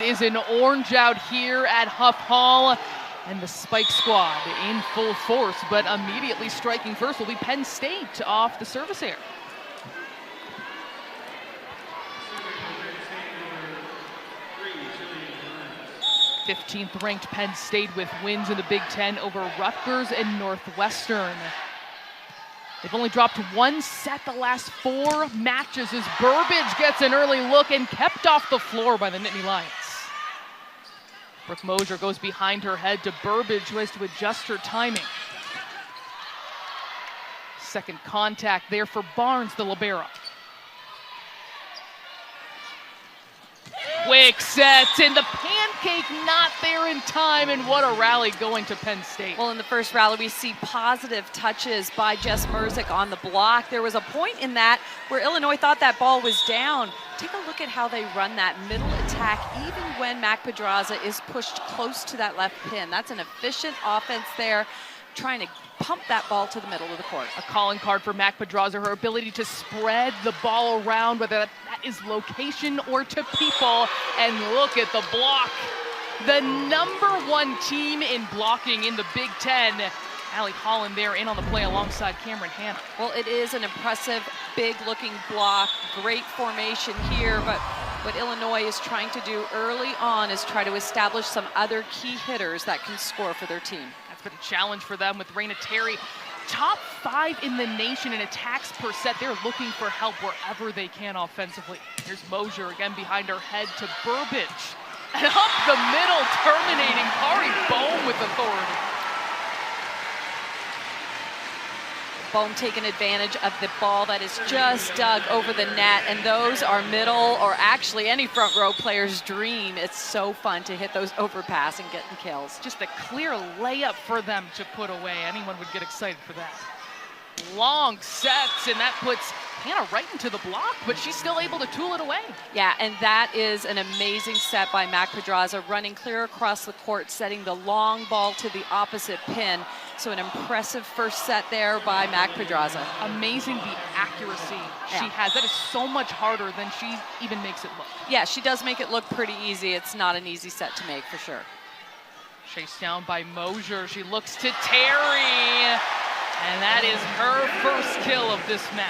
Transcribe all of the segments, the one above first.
is in orange out here at Huff Hall. And the Spike squad in full force, but immediately striking first will be Penn State off the service air. 15th ranked Penn State with wins in the Big Ten over Rutgers and Northwestern. They've only dropped one set the last 4 matches as Burbage gets an early look and kept off the floor by the Nittany Lions. Brooke Mosier goes behind her head to Burbage, who has to adjust her timing. Second contact there for Barnes, the libero. Quick set, and the pancake not there in time, and what a rally going to Penn State. Well, in the first rally, we see positive touches by Jess Merzik on the block. There was a point in that where Illinois thought that ball was down. Take a look at how they run that middle attack, even when Mac Pedraza is pushed close to that left pin. That's an efficient offense there, trying to pump that ball to the middle of the court. A calling card for Mac Pedraza, her ability to spread the ball around, whether that is location or to people. And look at the block. The #1 team in blocking in the Big Ten. Allie Holland there in on the play alongside Cameron Hanna. Well, it is an impressive, big-looking block. Great formation here, but what Illinois is trying to do early on is try to establish some other key hitters that can score for their team. That's been a challenge for them with Raina Terry. Top 5 in the nation in attacks per set. They're looking for help wherever they can offensively. Here's Mosier again behind her head to Burbage. And up the middle, terminating Kari Bohm with authority. Bohm taking advantage of the ball that is just dug over the net, and those are middle, or actually any front row player's dream. It's so fun to hit those overpass and getting kills. Just a clear layup for them to put away. Anyone would get excited for that. Long sets, and that puts Hannah right into the block, but she's still able to tool it away. Yeah, and that is an amazing set by Mac Pedraza, running clear across the court, setting the long ball to the opposite pin. So an impressive first set there by Mac Pedraza. Amazing the accuracy she has. That is so much harder than she even makes it look. Yeah, she does make it look pretty easy. It's not an easy set to make for sure. Chased down by Mosier. She looks to Terry. And that is her first kill of this match.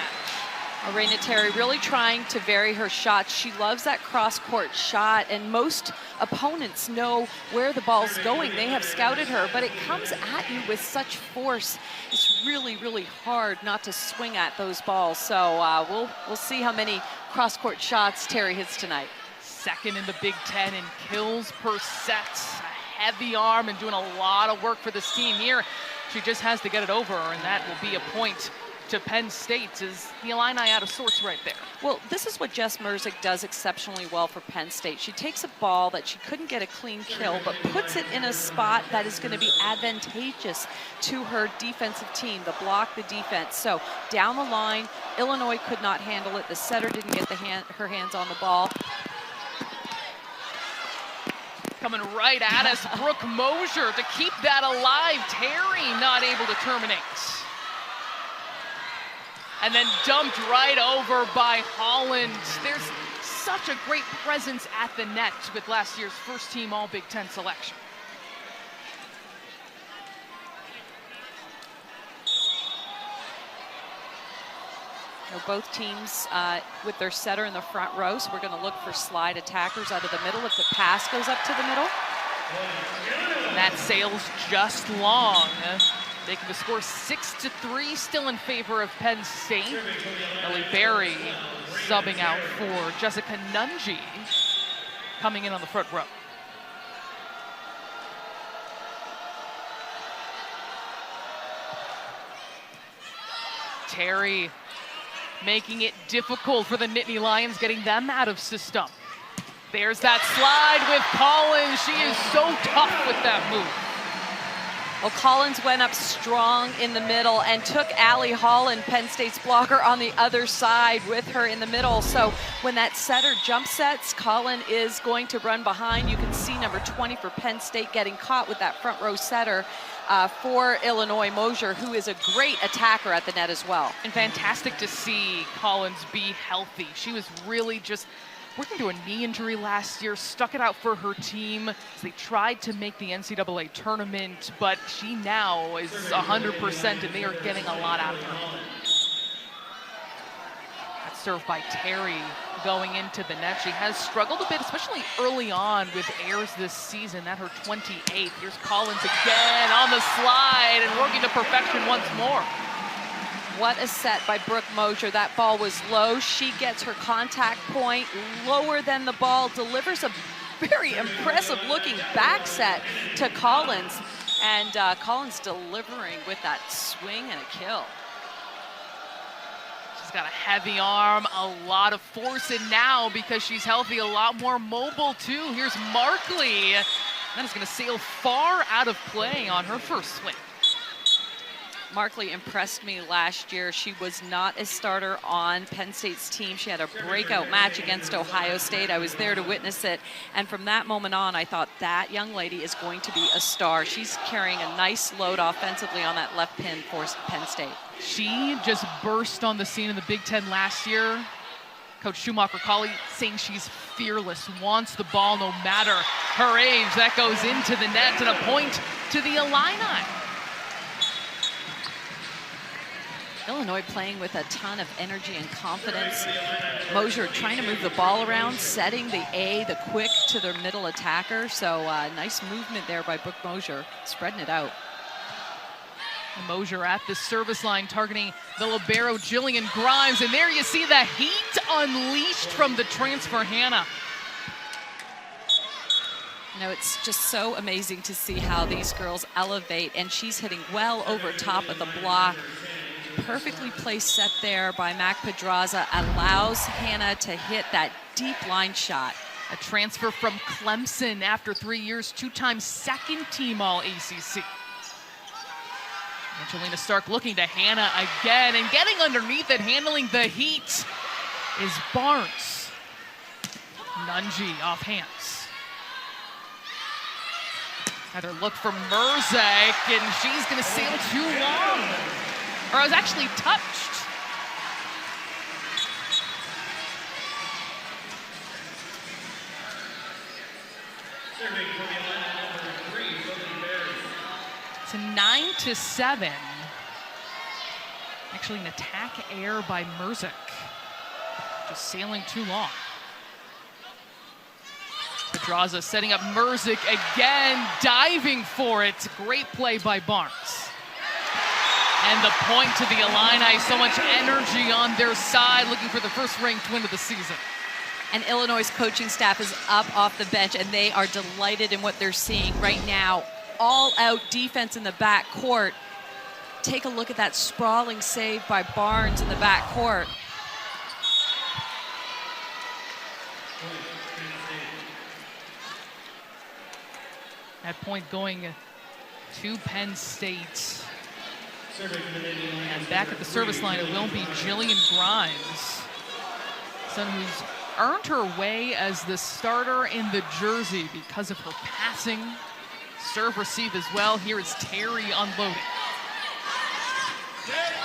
Raina Terry really trying to vary her shots. She loves that cross-court shot, and most opponents know where the ball's going. They have scouted her, but it comes at you with such force. It's really, really hard not to swing at those balls. So we'll see how many cross-court shots Terry hits tonight. Second in the Big Ten in kills per set. A heavy arm and doing a lot of work for this team here. She just has to get it over, and that will be a point to Penn State. Is the Illini out of sorts right there? Well, this is what Jess Merzik does exceptionally well for Penn State. She takes a ball that she couldn't get a clean kill, but puts it in a spot that is going to be advantageous to her defensive team, the block, the defense. So down the line, Illinois could not handle it. The setter didn't get her hands on the ball. Coming right at us, Brooke Mosier to keep that alive. Terry not able to terminate. And then dumped right over by Holland. There's such a great presence at the net with last year's first team All Big Ten selection. Both teams with their setter in the front row, so we're going to look for slide attackers out of the middle if the pass goes up to the middle. And that sails just long, making the score 6-3, still in favor of Penn State. Ellie Berry subbing out for Jessica Nunji, coming in on the front row. Terry making it difficult for the Nittany Lions, getting them out of system. There's that slide with Collins. She is so tough with that move. Well, Collins went up strong in the middle and took Allie Holland, Penn State's blocker, on the other side with her in the middle. So when that setter jump sets, Collins is going to run behind. You can see number 20 for Penn State getting caught with that front row setter for Illinois, Mosier, who is a great attacker at the net as well. And fantastic to see Collins be healthy. She was really just working through a knee injury last year, stuck it out for her team as they tried to make the NCAA tournament, but she now is 100% and they are getting a lot out of her. That's served by Terry going into the net. She has struggled a bit, especially early on with airs this season. At her 28th. Here's Collins again on the slide and working to perfection once more. What a set by Brooke Mosier. That ball was low. She gets her contact point lower than the ball, delivers a very impressive looking back set to Collins. And Collins delivering with that swing and a kill. She's got a heavy arm, a lot of force, and now because she's healthy, a lot more mobile too. Here's Markley. That is going to sail far out of play on her first swing. Markley impressed me last year. She was not a starter on Penn State's team. She had a breakout match against Ohio State. I was there to witness it. And from that moment on, I thought that young lady is going to be a star. She's carrying a nice load offensively on that left pin for Penn State. She just burst on the scene in the Big Ten last year. Coach Schumacher saying she's fearless, wants the ball no matter her age. That goes into the net and a point to the Illini. Illinois playing with a ton of energy and confidence. Mosier trying to move the ball around, setting the the quick to their middle attacker. So nice movement there by Brooke Mosier, spreading it out. Mosier at the service line targeting the libero Jillian Grimes, and there you see the heat unleashed from the transfer Hannah. You know, it's just so amazing to see how these girls elevate, and she's hitting well over top of the block. Perfectly placed set there by Mac Pedraza allows Hannah to hit that deep line shot. A transfer from Clemson after 3 years, two-time second team All-ACC. Angelina Stark looking to Hannah again and getting underneath it, handling the heat is Barnes. Nunji off hands. Another look from Merzick, and she's going to sail too long. Or I was actually touched. It's a 9-7. Actually an attack air by Merzick. Just sailing too long. Pedraza setting up Merzick again, diving for it. Great play by Barnes. And the point to the Illini, so much energy on their side, looking for the first ranked win of the season. And Illinois' coaching staff is up off the bench, and they are delighted in what they're seeing right now. All-out defense in the back court. Take a look at that sprawling save by Barnes in the back court. That point going to Penn State. And back at the service line, it will be Jillian Grimes, someone who's earned her way as the starter in the jersey because of her passing, serve receive as well. Here is Terry unloading.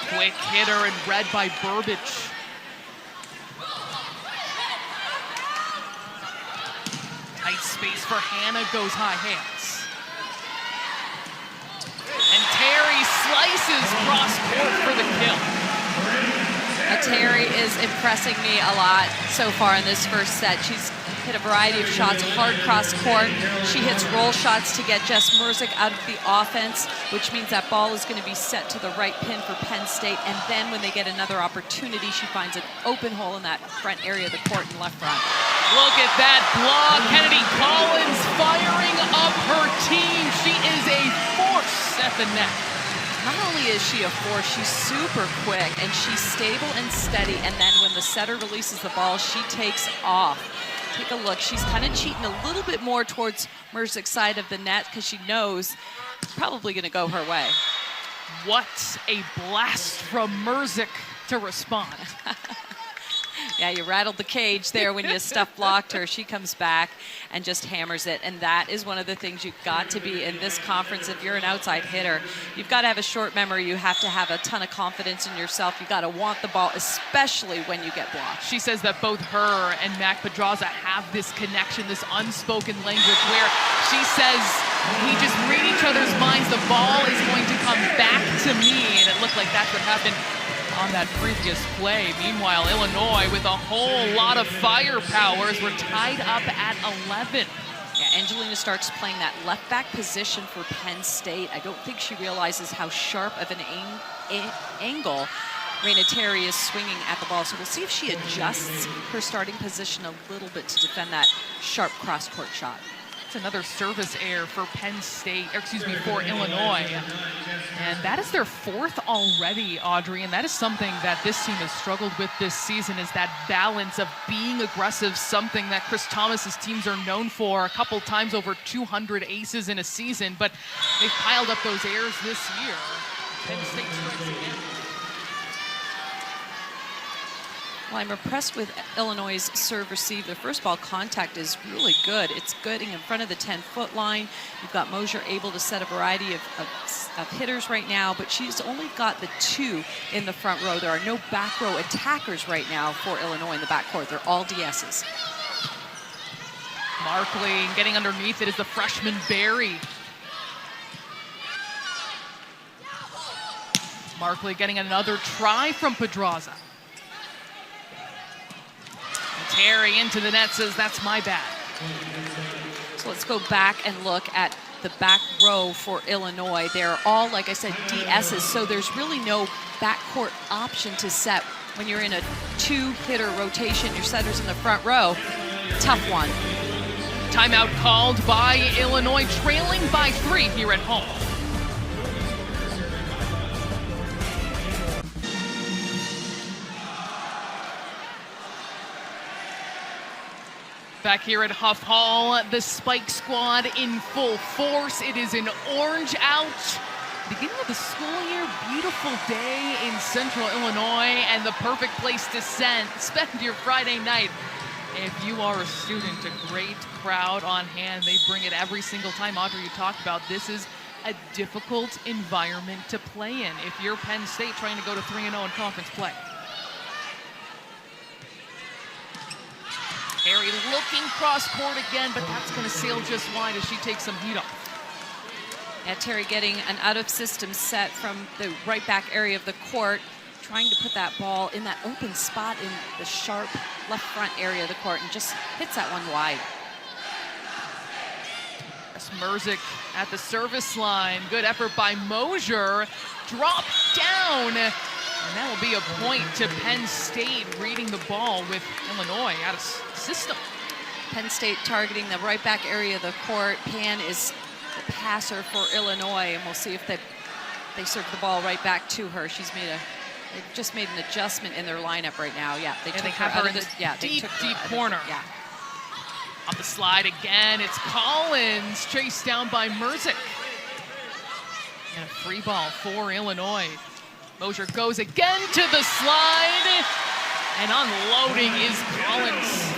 Quick hitter and read by Burbage. Tight space for Hannah, goes high hands. And Terry slices cross court for the kill. Terry is impressing me a lot so far in this first set. She's hit a variety of shots, hard cross court. She hits roll shots to get Jess Merzick out of the offense, which means that ball is going to be set to the right pin for Penn State. And then when they get another opportunity, she finds an open hole in that front area of the court in left front. Look at that block. Kennedy Collins firing up her team. She is a force at the net. Not only is she a force, she's super quick and she's stable and steady. And then when the setter releases the ball, she takes off. Take a look. She's kind of cheating a little bit more towards Merzick's side of the net because she knows it's probably going to go her way. What a blast from Merzick to respond. Yeah, you rattled the cage there when you stuff blocked her. She comes back and just hammers it. And that is one of the things you've got to be in this conference. If you're an outside hitter, you've got to have a short memory. You have to have a ton of confidence in yourself. You've got to want the ball, especially when you get blocked. She says that both her and Mac Pedraza have this connection, this unspoken language where she says, we just read each other's minds. The ball is going to come back to me. And it looked like that's what happened on that previous play. Meanwhile, Illinois with a whole lot of firepower as we're tied up at 11. Yeah, Angelina Starks playing that left back position for Penn State. I don't think she realizes how sharp of an angle Raina Terry is swinging at the ball. So we'll see if she adjusts her starting position a little bit to defend that sharp cross-court shot. Another service error for Penn State, or excuse me, for Illinois. And that is their fourth already, Audrey, and that is something that this team has struggled with this season, is that balance of being aggressive, something that Chris Thomas's teams are known for, a couple times over 200 aces in a season, but they've piled up those errors this year. Penn State strikes again. Well, I'm impressed with Illinois' serve receive. The first ball contact is really good. It's getting in front of the 10-foot line. You've got Mosier able to set a variety of hitters right now, but she's only got the 2 in the front row. There are no back row attackers right now for Illinois in the backcourt. They're all DSs. Markley getting underneath it is the freshman Berry. Markley getting another try from Pedraza. Terry into the net says, that's my bad. So let's go back and look at the back row for Illinois. They're all, like I said, DSs, so there's really no backcourt option to set when you're in a 2-hitter rotation. Your setter's in the front row. Tough one. Timeout called by Illinois, trailing by 3 here at home. Back here at Huff Hall, the Spike Squad in full force. It is an orange out. Beginning of the school year, beautiful day in central Illinois, and the perfect place to spend your Friday night. If you are a student, a great crowd on hand. They bring it every single time. Audrey, you talked about this is a difficult environment to play in if you're Penn State trying to go to 3-0 in conference play. Terry looking cross court again, but that's going to sail just wide as she takes some heat off. Yeah, Terry getting an out-of-system set from the right back area of the court, trying to put that ball in that open spot in the sharp left front area of the court, and just hits that one wide. That's Merzick at the service line. Good effort by Mosier. Drop down. And that will be a point to Penn State, reading the ball with Illinois out of system. Penn State targeting the right back area of the court. Penn is the passer for Illinois, and we'll see if they serve the ball right back to her. They've just made an adjustment in their lineup right now. Yeah, they took her out of the deep corner. Yeah. On the slide again, it's Collins, chased down by Merzick. And a free ball for Illinois. Mosier goes again to the slide, and unloading is Collins.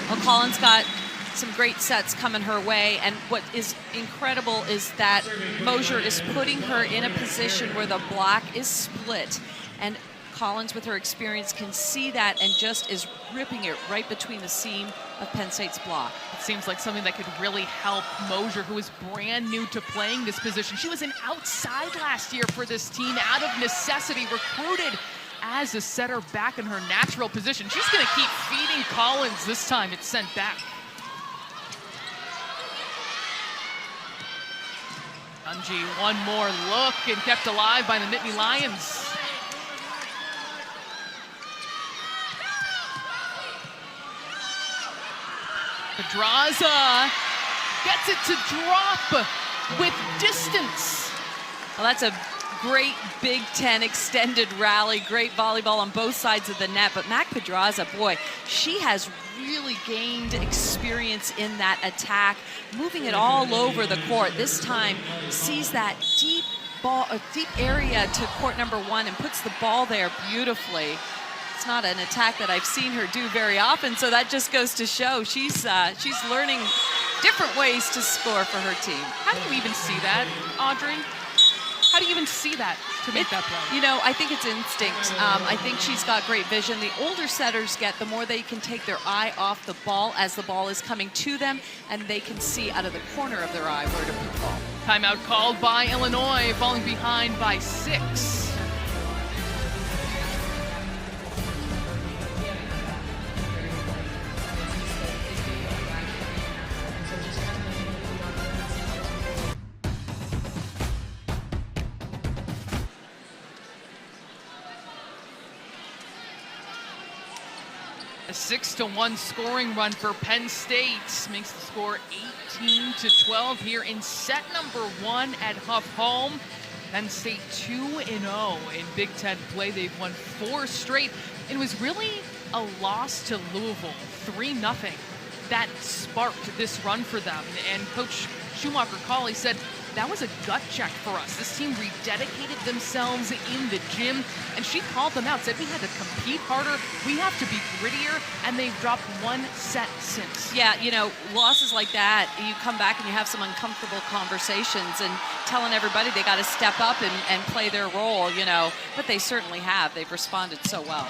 Well, Collins got some great sets coming her way, and what is incredible is that Mosier is putting her in a position where the block is split, and Collins, with her experience, can see that and just is ripping it right between the seam of Penn State's block. It seems like something that could really help Mosier, who is brand new to playing this position. She was an outside last year for this team, out of necessity, recruited as a setter back in her natural position. She's going to keep feeding Collins. This time it's sent back. Dungy, one more look and kept alive by the Nittany Lions. Pedraza gets it to drop with distance. Well, that's a great Big Ten extended rally. Great volleyball on both sides of the net. But Mac Pedraza, boy, she has really gained experience in that attack, moving it all over the court. This time sees that deep area to court number 1 and puts the ball there beautifully. It's not an attack that I've seen her do very often, so that just goes to show she's learning different ways to score for her team. How do you even see that, Audrey? How do you even see that to make that play? You know, I think it's instinct. I think she's got great vision. The older setters the more they can take their eye off the ball as the ball is coming to them, and they can see out of the corner of their eye where to put the ball. Timeout called by Illinois, falling behind by 6. A 6-1 scoring run for Penn State makes the score 18-12 here in set number 1 at Huff home. Penn State 2-0 in Big Ten play. They've won 4 straight. It was really a loss to Louisville, 3-0. That sparked this run for them. And Coach Schumacher-Cauley said, that was a gut check for us. This team rededicated themselves in the gym, and she called them out, said we had to compete harder, we have to be grittier, and they've dropped 1 set since. Yeah, you know, losses like that, you come back and you have some uncomfortable conversations and telling everybody they got to step up and play their role, you know, but they certainly have. They've responded so well.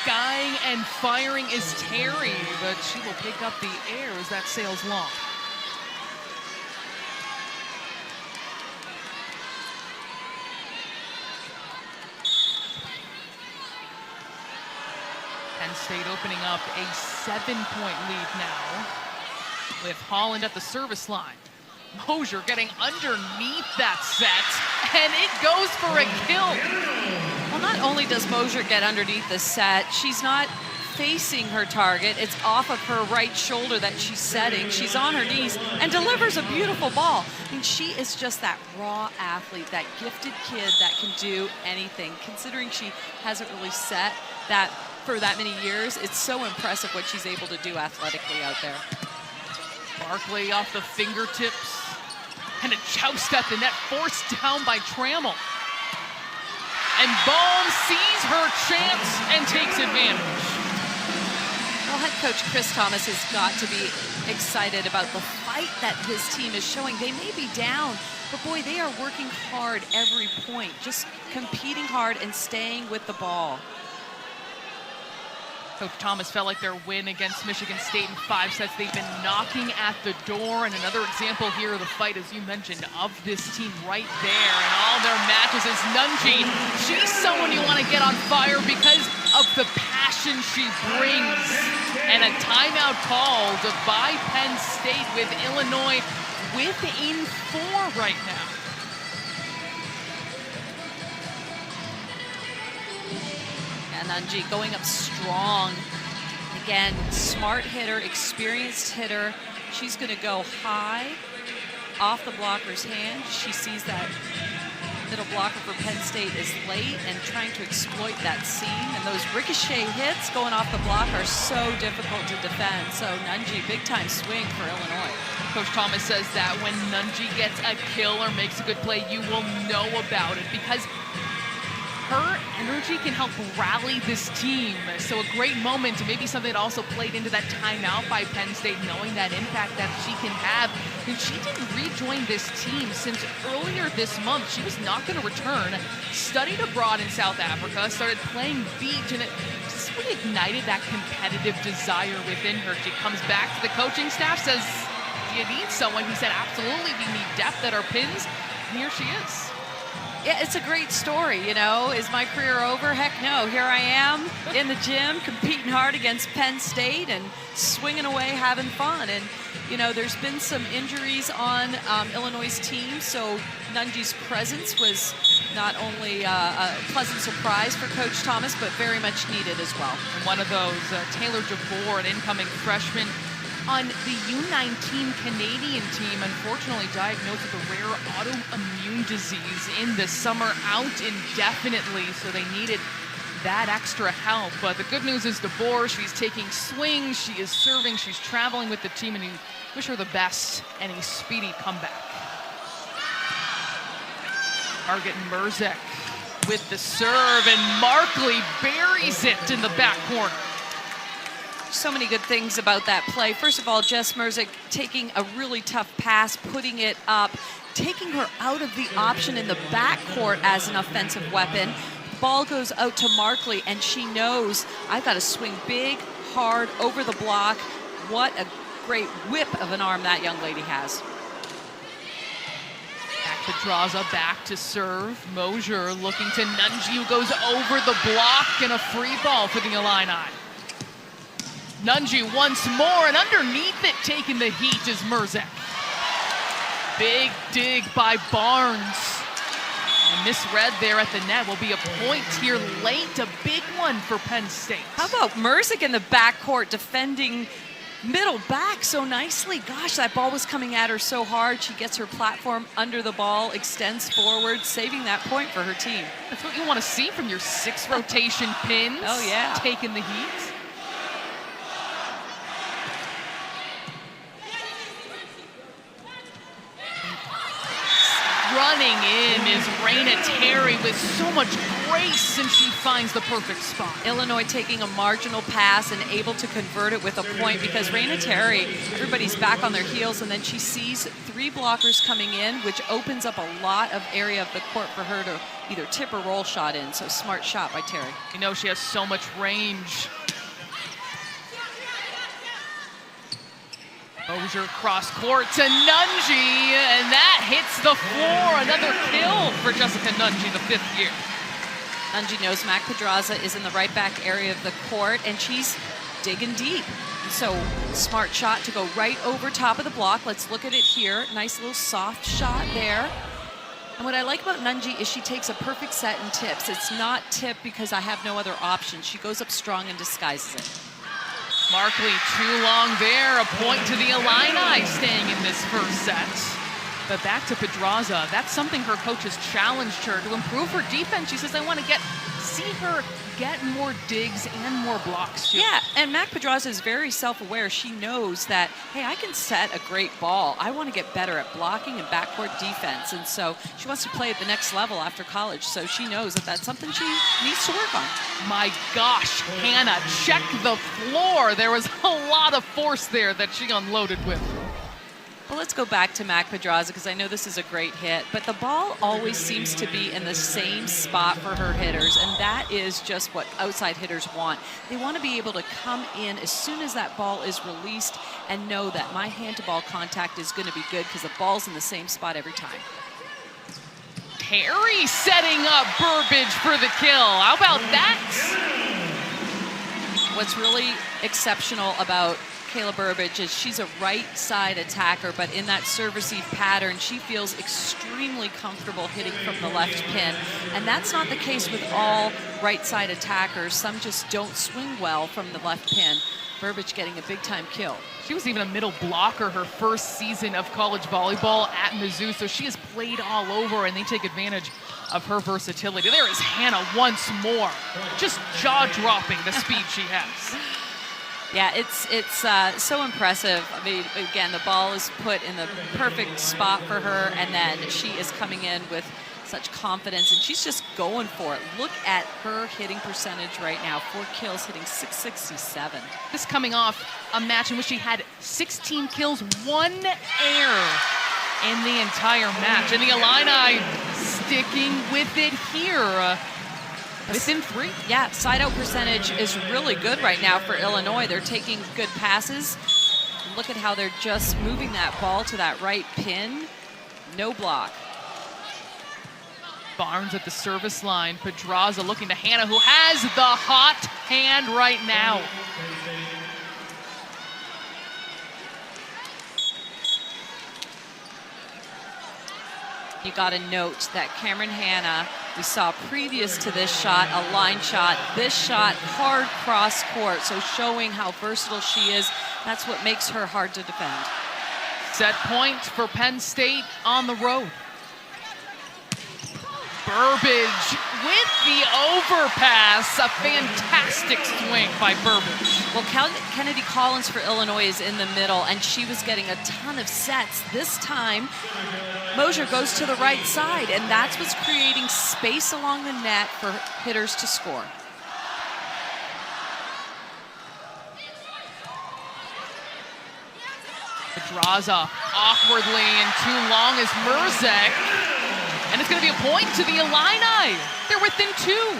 Skying and firing is Terry, but she will pick up the air as that sails long. Penn State opening up a 7-point lead now with Holland at the service line. Mosier getting underneath that set, and it goes for a kill. Well, not only does Mosier get underneath the set, she's not facing her target. It's off of her right shoulder that she's setting. She's on her knees and delivers a beautiful ball. I mean, she is just that raw athlete, that gifted kid that can do anything. Considering she hasn't really set that for that many years, it's so impressive what she's able to do athletically out there. Barkley off the fingertips, and a joust at the net, forced down by Trammell. And Bohm sees her chance and takes advantage. Well, head coach Chris Thomas has got to be excited about the fight that his team is showing. They may be down, but boy, they are working hard every point, just competing hard and staying with the ball. Coach Thomas felt like their win against Michigan State in 5 sets. They've been knocking at the door, and another example here of the fight, as you mentioned, of this team right there in all their matches is Nunji. She's someone you want to get on fire because of the passion she brings. And a timeout called by Penn State with Illinois within 4 right now. Nunji going up strong. Again, smart hitter, experienced hitter. She's going to go high off the blocker's hand. She sees that middle blocker for Penn State is late and trying to exploit that seam. And those ricochet hits going off the block are so difficult to defend. So Nunji, big time swing for Illinois. Coach Thomas says that when Nunji gets a kill or makes a good play, you will know about it because her energy can help rally this team. So a great moment, and maybe something that also played into that timeout by Penn State, knowing that impact that she can have. And she didn't rejoin this team since earlier this month. She was not going to return. Studied abroad in South Africa, started playing beach, and it just really ignited that competitive desire within her. She comes back to the coaching staff, says, do you need someone? He said, absolutely, we need depth at our pins. And here she is. Yeah, it's a great story, you know. Is my career over? Heck no. Here I am in the gym, competing hard against Penn State and swinging away, having fun. And, you know, there's been some injuries on Illinois' team, so Nunji's presence was not only a pleasant surprise for Coach Thomas, but very much needed as well. And one of those, Taylor DeBoer, an incoming freshman on the U19 Canadian team, unfortunately diagnosed with a rare autoimmune disease in the summer, out indefinitely, so they needed that extra help. But the good news is DeBoer, she's taking swings, she is serving, she's traveling with the team, and we wish her the best and a speedy comeback. Target Merzek with the serve, and Markley buries it in the back corner. So many good things about that play. First of all, Jess Merzick taking a really tough pass, putting it up, taking her out of the option in the backcourt as an offensive weapon. Ball goes out to Markley, and she knows, I've got to swing big, hard, over the block. What a great whip of an arm that young lady has. Pedraza back to serve. Mosier looking to Nunji, who goes over the block, and a free ball for the Illini. Nunji once more, and underneath it, taking the heat is Merzick. Big dig by Barnes. And misread there at the net. Will be a point here late, a big one for Penn State. How about Merzick in the backcourt defending middle back so nicely? Gosh, that ball was coming at her so hard. She gets her platform under the ball, extends forward, saving that point for her team. That's what you want to see from your 6 rotation pins. Oh, yeah. Taking the heat. Running in is Raina Terry with so much grace, and she finds the perfect spot. Illinois taking a marginal pass and able to convert it with a point, because Raina Terry, everybody's back on their heels, and then she sees 3 blockers coming in, which opens up a lot of area of the court for her to either tip or roll shot in. So smart shot by Terry. You know, she has so much range. Mosier cross court to Nunji, and that hits the floor. Another kill for Jessica Nunji, the 5th year. Nunji knows Mac Pedraza is in the right back area of the court, and she's digging deep. So smart shot to go right over top of the block. Let's look at it here. Nice little soft shot there. And what I like about Nunji is she takes a perfect set and tips. It's not tip because I have no other option. She goes up strong and disguises it. Markley too long there. A point to the Illini staying in this first set. But back to Pedraza. That's something her coach has challenged her to improve her defense. She says, I want to see her get more digs and more blocks too. Yeah, and Mac Pedraza is very self-aware. She knows that, hey, I can set a great ball. I want to get better at blocking and backcourt defense. And so she wants to play at the next level after college. So she knows that that's something she needs to work on. My gosh, Hannah, check the floor. There was a lot of force there that she unloaded with. Well, let's go back to Mac Pedraza, because I know this is a great hit, but the ball always seems to be in the same spot for her hitters, and that is just what outside hitters want. They want to be able to come in as soon as that ball is released and know that my hand-to-ball contact is going to be good because the ball's in the same spot every time. Terry setting up Burbage for the kill. How about that? What's really exceptional about Kayla Burbage is she's a right side attacker, but in that serve receive pattern, she feels extremely comfortable hitting from the left pin. And that's not the case with all right side attackers. Some just don't swing well from the left pin. Burbage getting a big time kill. She was even a middle blocker her first season of college volleyball at Mizzou, so she has played all over, and they take advantage of her versatility. There is Hannah once more, just jaw-dropping the speed she has. Yeah, it's so impressive. I mean, again, the ball is put in the perfect spot for her, and then she is coming in with such confidence, and she's just going for it. Look at her hitting percentage right now. 4 kills, hitting .667. This coming off a match in which she had 16 kills, 1 error in the entire match. And the Illini sticking with it here. Within 3. Yeah, side out percentage is really good right now for Illinois. They're taking good passes. Look at how they're just moving that ball to that right pin. No block. Barnes at the service line. Pedraza looking to Hannah, who has the hot hand right now. You got to note that Cameron Hannah, we saw previous to this shot, a line shot. This shot, hard cross court, so showing how versatile she is. That's what makes her hard to defend. Set point for Penn State on the road. Burbage with the overpass. A fantastic swing by Burbage. Well, Kennedy Collins for Illinois is in the middle, and she was getting a ton of sets. This time, Mosier goes to the right side, and that's what's creating space along the net for hitters to score. Pedraza awkwardly and too long as Merzek. And it's going to be a point to the Illini. They're within 2.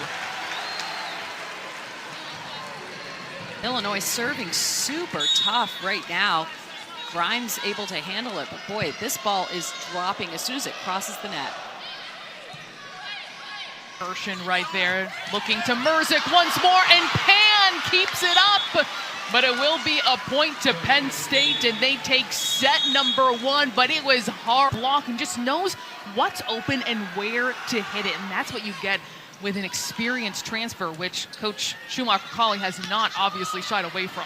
Illinois serving super tough right now. Grimes able to handle it, but boy, this ball is dropping as soon as it crosses the net. Kirshen right there, looking to Merzek once more, and Penn keeps it up. But it will be a point to Penn State, and they take set number 1, but it was hard block and just knows what's open and where to hit it, and that's what you get with an experienced transfer, which Coach Schumacher-Calling has not obviously shied away from.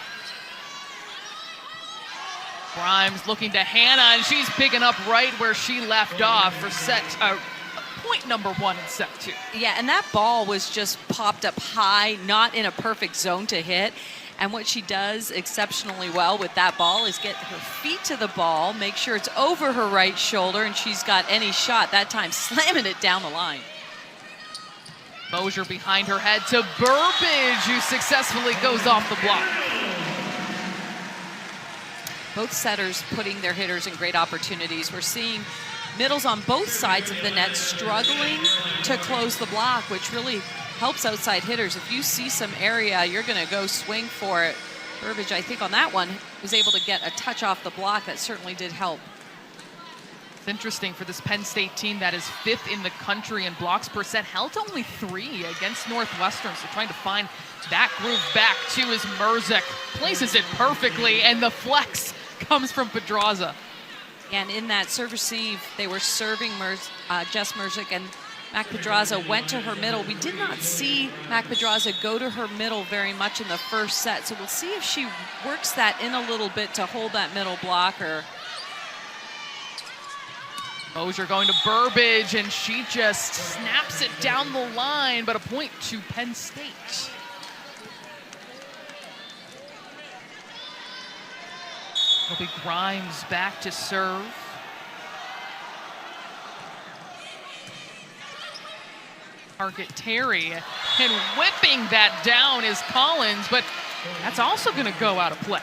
Grimes looking to Hannah, and she's picking up right where she left off for point number 1 in set 2. Yeah, and that ball was just popped up high, not in a perfect zone to hit. And what she does exceptionally well with that ball is get her feet to the ball, make sure it's over her right shoulder, and she's got any shot, that time slamming it down the line. Mosier behind her head to Burbage, who successfully goes off the block. Both setters putting their hitters in great opportunities. We're seeing middles on both sides of the net struggling to close the block, which really helps outside hitters. If you see some area, you're going to go swing for it. Burbage, I think on that one, was able to get a touch off the block. That certainly did help. It's interesting for this Penn State team that is 5th in the country in blocks per set, held to only 3 against Northwestern. So trying to find that groove back to his Merzek. Places it perfectly, and the flex comes from Pedraza. And in that serve receive, they were serving Jess Merzek, and Mac Pedraza went to her middle. We did not see Mac Pedraza go to her middle very much in the first set, so we'll see if she works that in a little bit to hold that middle blocker. Mosier going to Burbage, and she just snaps it down the line, but a point to Penn State. It'll be Grimes back to serve. Target Terry, and whipping that down is Collins, but that's also going to go out of play.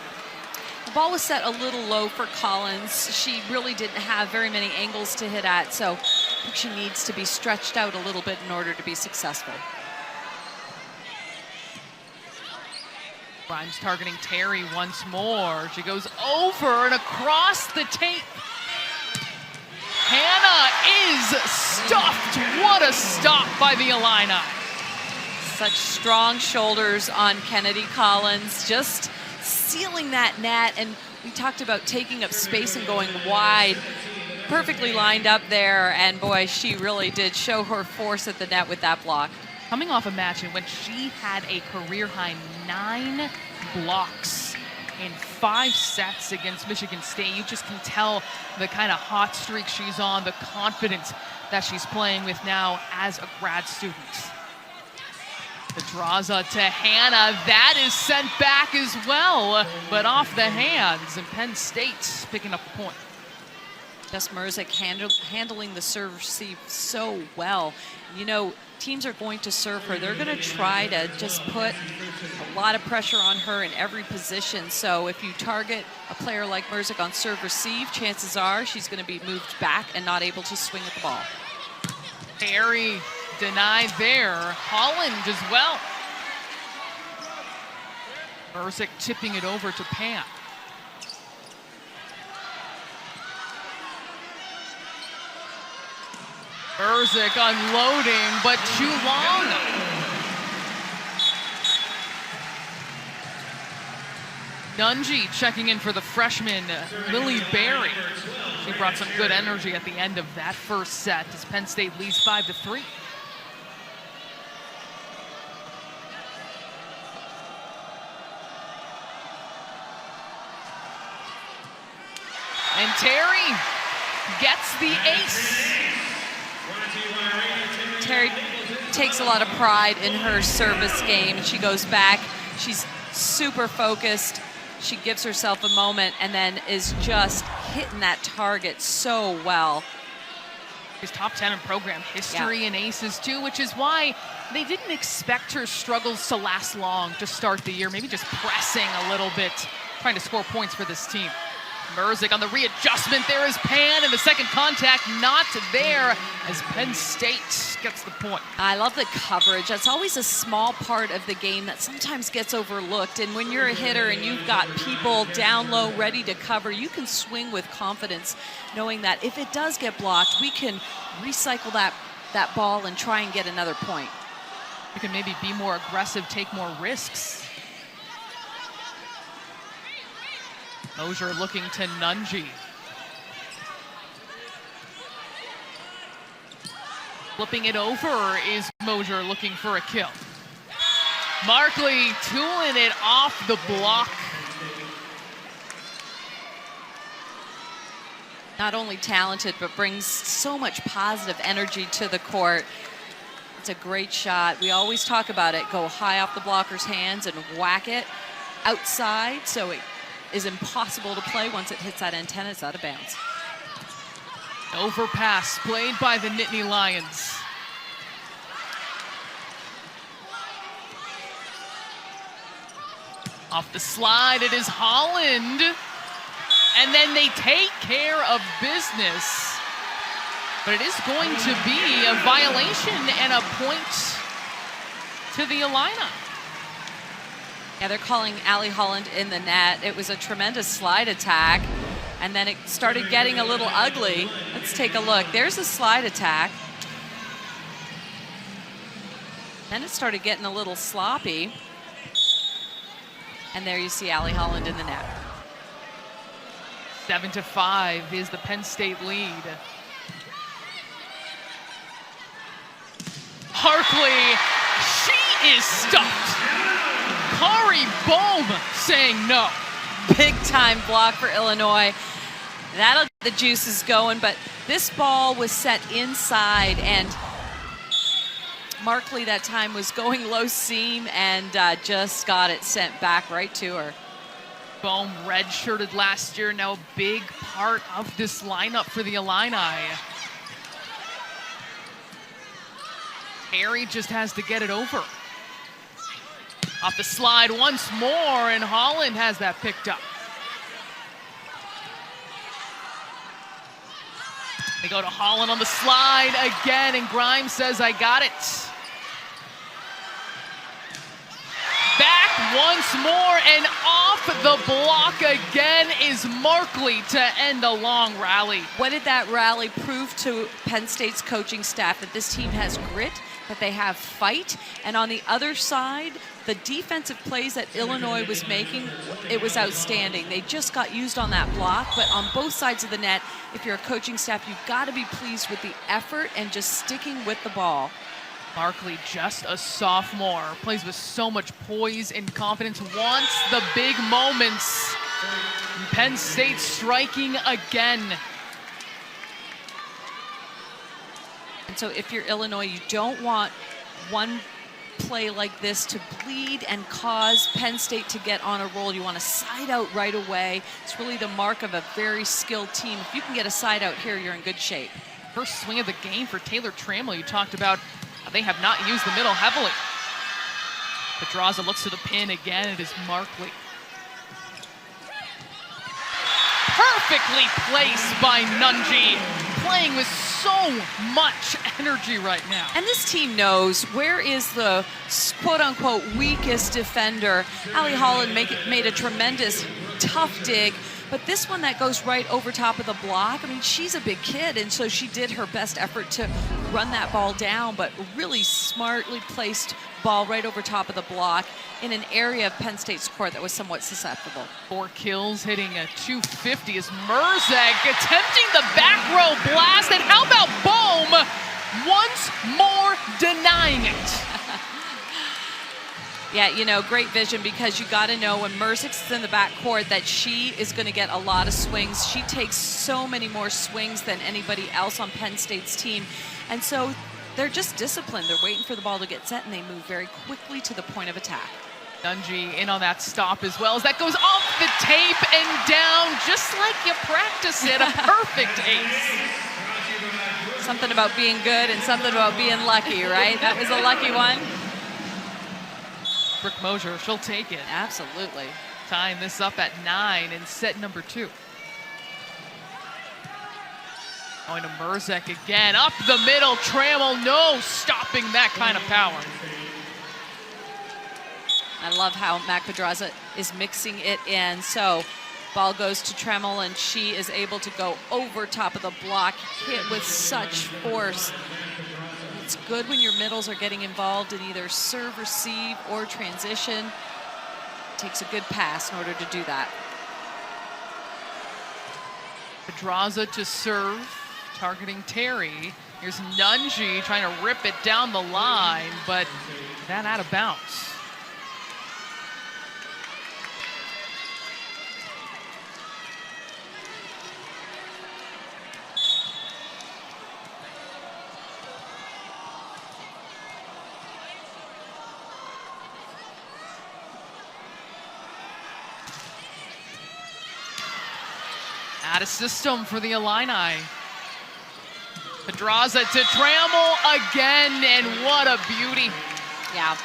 The ball was set a little low for Collins. She really didn't have very many angles to hit at, so I think she needs to be stretched out a little bit in order to be successful. Grimes targeting Terry once more. She goes over and across the tape. Hannah is stuffed. What a stop by the Illini. Such strong shoulders on Kennedy Collins, just sealing that net. And we talked about taking up space and going wide. Perfectly lined up there, and boy, she really did show her force at the net with that block. Coming off a match in which she had a career-high 9 blocks in 5 sets against Michigan State. You just can tell the kind of hot streak she's on, the confidence that she's playing with now as a grad student. Pedraza to Hannah. That is sent back as well, but off the hands, and Penn State picking up a point. Jess Merzek handling the serve receive so well. You know, teams are going to serve her. They're going to try to just put a lot of pressure on her in every position. So if you target a player like Merzek on serve receive, chances are she's going to be moved back and not able to swing at the ball. Terry denied there. Holland as well. Merzek tipping it over to Penn. Merzek unloading, but too long. Nunji checking in for the freshman, Lily Berry. She brought some good energy at the end of that first set as Penn State leads 5-3. And Terry gets the ace. Terry takes a lot of pride in her service game. She goes back. She's super focused. She gives herself a moment and then is just hitting that target so well. She's top 10 in program history and aces too, which is why they didn't expect her struggles to last long to start the year. Maybe just pressing a little bit, trying to score points for this team. Merzik on the readjustment. There is Penn, and the second contact not there as Penn State gets the point. I love the coverage. That's always a small part of the game that sometimes gets overlooked. And when you're a hitter and you've got people down low ready to cover, you can swing with confidence, knowing that if it does get blocked, we can recycle that ball and try and get another point. You can maybe be more aggressive, take more risks. Mosier looking to Nunji. Flipping it over is Mosier looking for a kill. Markley tooling it off the block. Not only talented, but brings so much positive energy to the court. It's a great shot. We always talk about it. Go high off the blocker's hands and whack it outside, so it is impossible to play once it hits that antenna. It's out of bounds. Overpass played by the Nittany Lions. Off the slide, it is Holland. And then they take care of business. But it is going to be a violation and a point to the Illini. Yeah, they're calling Allie Holland in the net. It was a tremendous slide attack, and then it started getting a little ugly. Let's take a look. There's a slide attack. Then it started getting a little sloppy. And there you see Allie Holland in the net. 7-5 is the Penn State lead. Harkley, she is stuffed. Kari Bohm saying no. Big time block for Illinois. That'll get the juices going, but this ball was set inside, and Markley that time was going low seam and just got it sent back right to her. Bohm redshirted last year, now a big part of this lineup for the Illini. Terry just has to get it over. Off the slide once more, and Holland has that picked up. They go to Holland on the slide again, and Grimes says, I got it. Back once more, and off the block again is Markley to end a long rally. What did that rally prove to Penn State's coaching staff? That this team has grit, that they have fight, and on the other side, the defensive plays that Illinois was making, it was outstanding. They just got used on that block, but on both sides of the net, if you're a coaching staff, you've got to be pleased with the effort and just sticking with the ball. Markley, just a sophomore, plays with so much poise and confidence, wants the big moments. Penn State striking again. And so if you're Illinois, you don't want one play like this to bleed and cause Penn State to get on a roll. You want to side out right away. It's really the mark of a very skilled team. If you can get a side out here, you're in good shape. First swing of the game for Taylor Trammell. You talked about how they have not used the middle heavily. Pedraza looks to the pin again. It is Markley. Perfectly placed by Nunji, playing with so much energy right now. And this team knows where is the quote-unquote weakest defender. Allie Holland made a tremendous tough dig, but this one that goes right over top of the block, I mean, she's a big kid, and so she did her best effort to run that ball down, but really smartly placed ball right over top of the block in an area of Penn State's court that was somewhat susceptible. 4 kills, hitting a 250 is Merzik attempting the back row blast, and how about Bohm once more denying it? Yeah, you know, great vision, because you got to know when Merzik's in the backcourt that she is going to get a lot of swings. She takes so many more swings than anybody else on Penn State's team. And so they're just disciplined. They're waiting for the ball to get set, and they move very quickly to the point of attack. Dungy in on that stop as well as that goes off the tape and down just like you practice it. A perfect ace. Something about being good and something about being lucky, right? That was a lucky one. Brooke Mosier, she'll take it. Absolutely. Tying this up at 9 in set number 2. Going to Merzek again, up the middle, Trammell, no stopping that kind of power. I love how Mac Pedraza is mixing it in. So ball goes to Trammell and she is able to go over top of the block, hit with such force. It's good when your middles are getting involved in either serve, receive, or transition. Takes a good pass in order to do that. Pedraza to serve, targeting Terry. Here's Nunji trying to rip it down the line, but that out of bounds. Out of system for the Illini. Pedraza to Trammell again, and what a beauty. Yeah,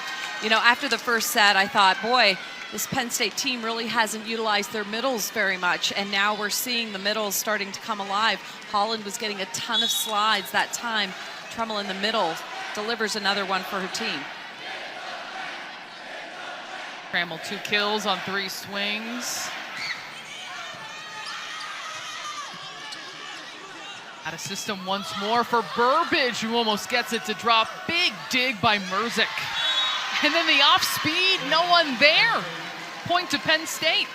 you know, after the first set, I thought, boy, this Penn State team really hasn't utilized their middles very much, and now we're seeing the middles starting to come alive. Holland was getting a ton of slides that time. Trammell in the middle delivers another one for her team. Trammell 2 kills on 3 swings. Out of system once more for Burbage, who almost gets it to drop. Big dig by Merzek. And then the off speed, no one there. Point to Penn State.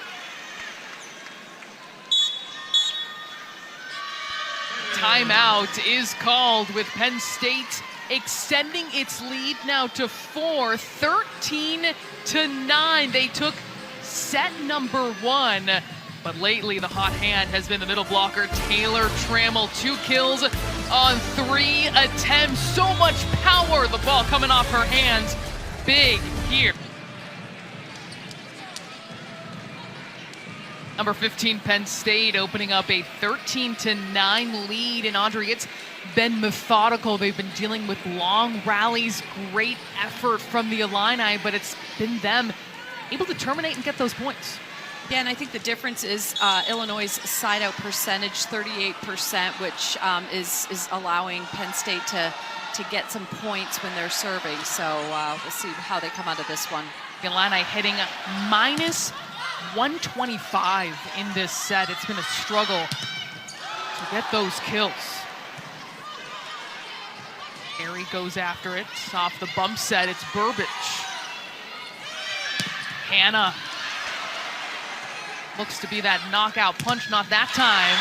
Timeout is called with Penn State extending its lead now to 4, 13-9. They took set number 1. But lately, the hot hand has been the middle blocker, Taylor Trammell. 2 kills on 3 attempts. So much power, the ball coming off her hands. Big here. Number 15, Penn State, opening up a 13-9 lead. And Audrey, it's been methodical. They've been dealing with long rallies, great effort from the Illini, but it's been them able to terminate and get those points. Yeah, and I think the difference is Illinois' side-out percentage, 38%, which is allowing Penn State to get some points when they're serving. So we'll see how they come out of this one. Illini hitting minus 125 in this set. It's been a struggle to get those kills. Terry goes after it. Off the bump set, it's Burbage. Hannah. Looks to be that knockout punch, not that time.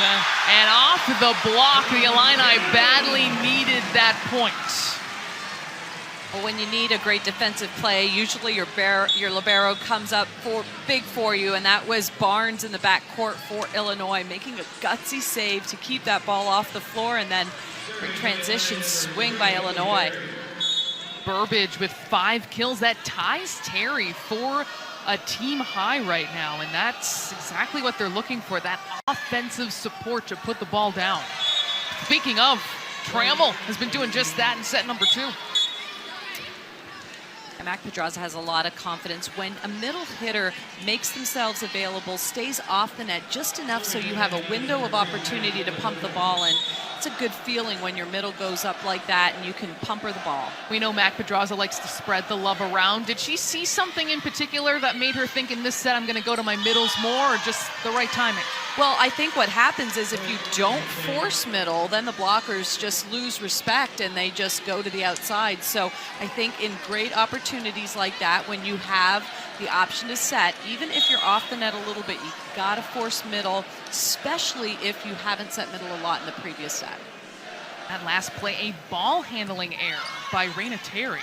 And off the block, the Illini badly needed that point. Well, when you need a great defensive play, usually your libero comes up big for you, and that was Barnes in the backcourt for Illinois, making a gutsy save to keep that ball off the floor, and then transition swing by Illinois. Burbage with 5 kills. That ties Terry for a team high right now, and that's exactly what they're looking for, that offensive support to put the ball down. Speaking of, Trammell has been doing just that in set number 2. And Mac Pedraza has a lot of confidence when a middle hitter makes themselves available, stays off the net just enough so you have a window of opportunity to pump the ball in. It's a good feeling when your middle goes up like that and you can pump her the ball. We know Mac Pedraza likes to spread the love around. Did she see something in particular that made her think in this set I'm going to go to my middles more, or just the right timing? Well, I think what happens is if you don't force middle, then the blockers just lose respect and they just go to the outside. So I think in great opportunities like that, when you have the option to set, even if you're off the net a little bit, you got to force middle, especially if you haven't set middle a lot in the previous set. That last play, a ball handling error by Raina Terry.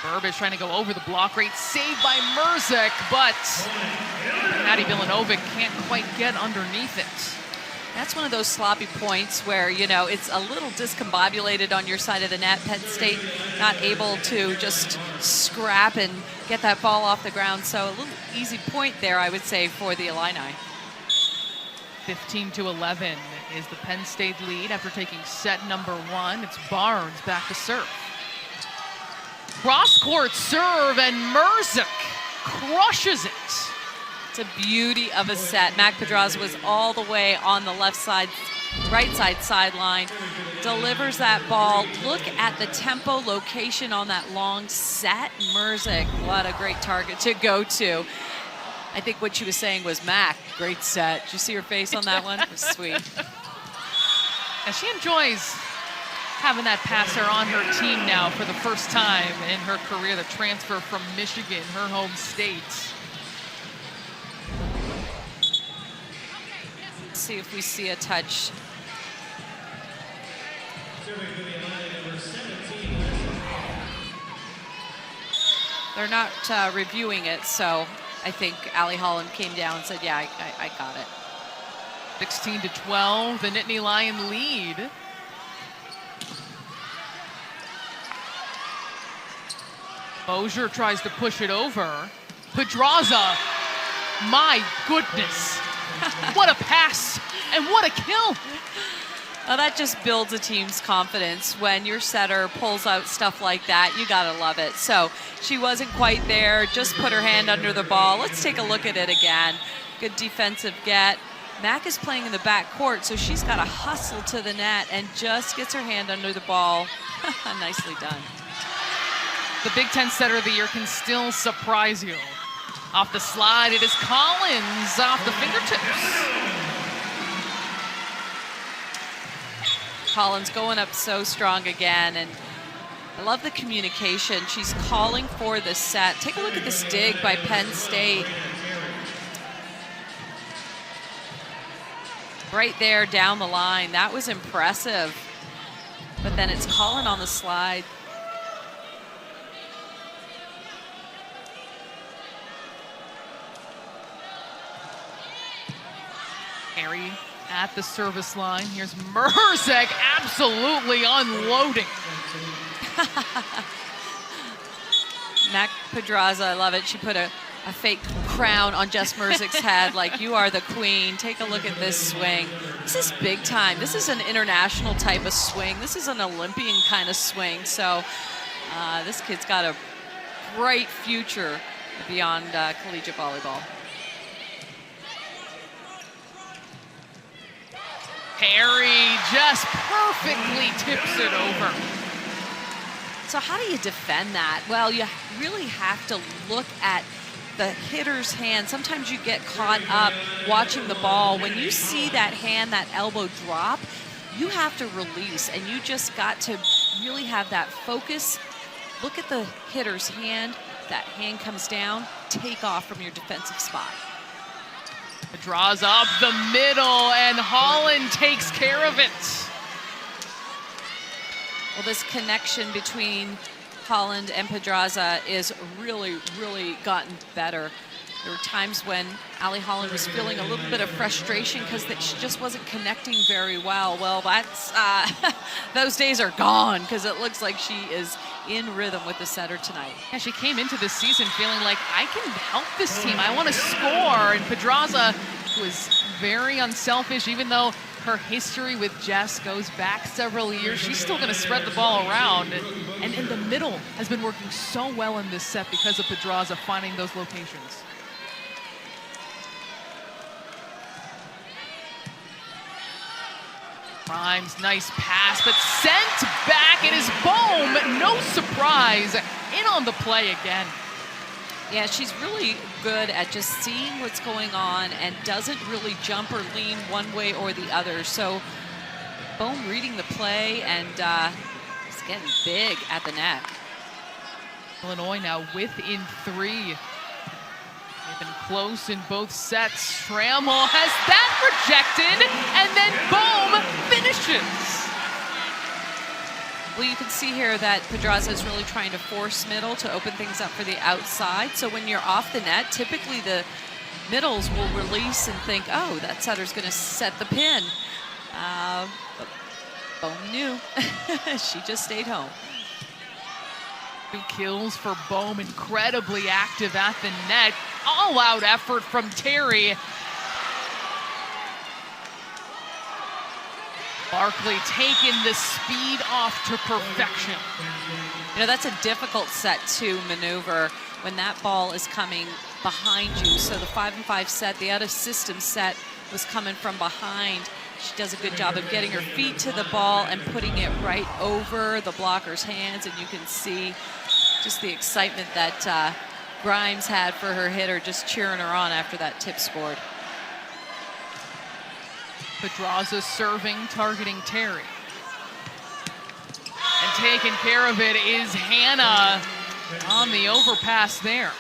Burbage trying to go over the block. Great save by Merzek, but Maddie Villanova can't quite get underneath it. That's one of those sloppy points where, you know, it's a little discombobulated on your side of the net. Penn State not able to just scrap and get that ball off the ground. So a little easy point there, I would say, for the Illini. 15-11 is the Penn State lead after taking set number 1. It's Barnes back to serve. Cross-court serve, and Merzick crushes it. It's a beauty of a set. Mac Pedraza was all the way on the left side, right side sideline, delivers that ball. Look at the tempo location on that long set. Merzick, what a great target to go to. I think what she was saying was, Mac, great set. Did you see her face on that one? It was sweet. And she enjoys having that passer on her team now for the first time in her career, the transfer from Michigan, her home state. Let's see if we see a touch. They're not reviewing it, so I think Allie Holland came down and said, yeah, I got it. 16-12, the Nittany Lion lead. Mosier tries to push it over. Pedraza, my goodness. What a pass and what a kill. Well, that just builds a team's confidence. When your setter pulls out stuff like that, you gotta love it. So she wasn't quite there, just put her hand under the ball. Let's take a look at it again. Good defensive get. Mac is playing in the back court, so she's got to hustle to the net and just gets her hand under the ball. Nicely done. The Big Ten Setter of the Year can still surprise you. Off the slide, it is Collins off the fingertips. Collins going up so strong again, and I love the communication. She's calling for the set. Take a look at this dig by Penn State. Right there down the line. That was impressive. But then it's Collin on the slide. Harry at the service line. Here's Merzick absolutely unloading. Mac Pedraza, I love it. She put a fake crown on Jess Merzick's head, like, you are the queen. Take a look at this swing. This is big time. This is an international type of swing. This is an Olympian kind of swing. So this kid's got a bright future beyond collegiate volleyball. Harry just perfectly tips it over. So how do you defend that? Well, you really have to look at the hitter's hand. Sometimes you get caught up watching the ball. When you see that hand, that elbow drop, you have to release, and you just got to really have that focus. Look at the hitter's hand. That hand comes down, take off from your defensive spot. Draws up the middle, and Holland takes care of it. Well, this connection between Holland and Pedraza is really, really gotten better. There were times when Allie Holland was feeling a little bit of frustration because she just wasn't connecting very well. Well, that's those days are gone, because it looks like she is in rhythm with the setter tonight. Yeah, she came into this season feeling like, I can help this team. I want to score. And Pedraza was very unselfish, even though her history with Jess goes back several years. She's still going to spread the ball around. And in the middle has been working so well in this set because of Pedraza finding those locations. Grimes, nice pass, but sent back. It is Bohm, no surprise, in on the play again. Yeah, she's really good at just seeing what's going on and doesn't really jump or lean one way or the other. So Bohm reading the play and is getting big at the net. Illinois now within 3. They've been close in both sets. Trammell has that rejected, and then Bohm finishes. Well, you can see here that Pedraza is really trying to force middle to open things up for the outside. So when you're off the net, typically the middles will release and think, oh, that setter's going to set the pin. But Bohm knew. She just stayed home. 2 kills for Bohm, incredibly active at the net. All-out effort from Terry. Barkley taking the speed off to perfection. You know, that's a difficult set to maneuver when that ball is coming behind you. So the 5-and-5 set, the out-of-system set was coming from behind. She does a good job of getting her feet to the ball and putting it right over the blocker's hands, and you can see just the excitement that Grimes had for her hitter, just cheering her on after that tip scored. Pedraza serving, targeting Terry. And taking care of it is Hannah on the overpass there.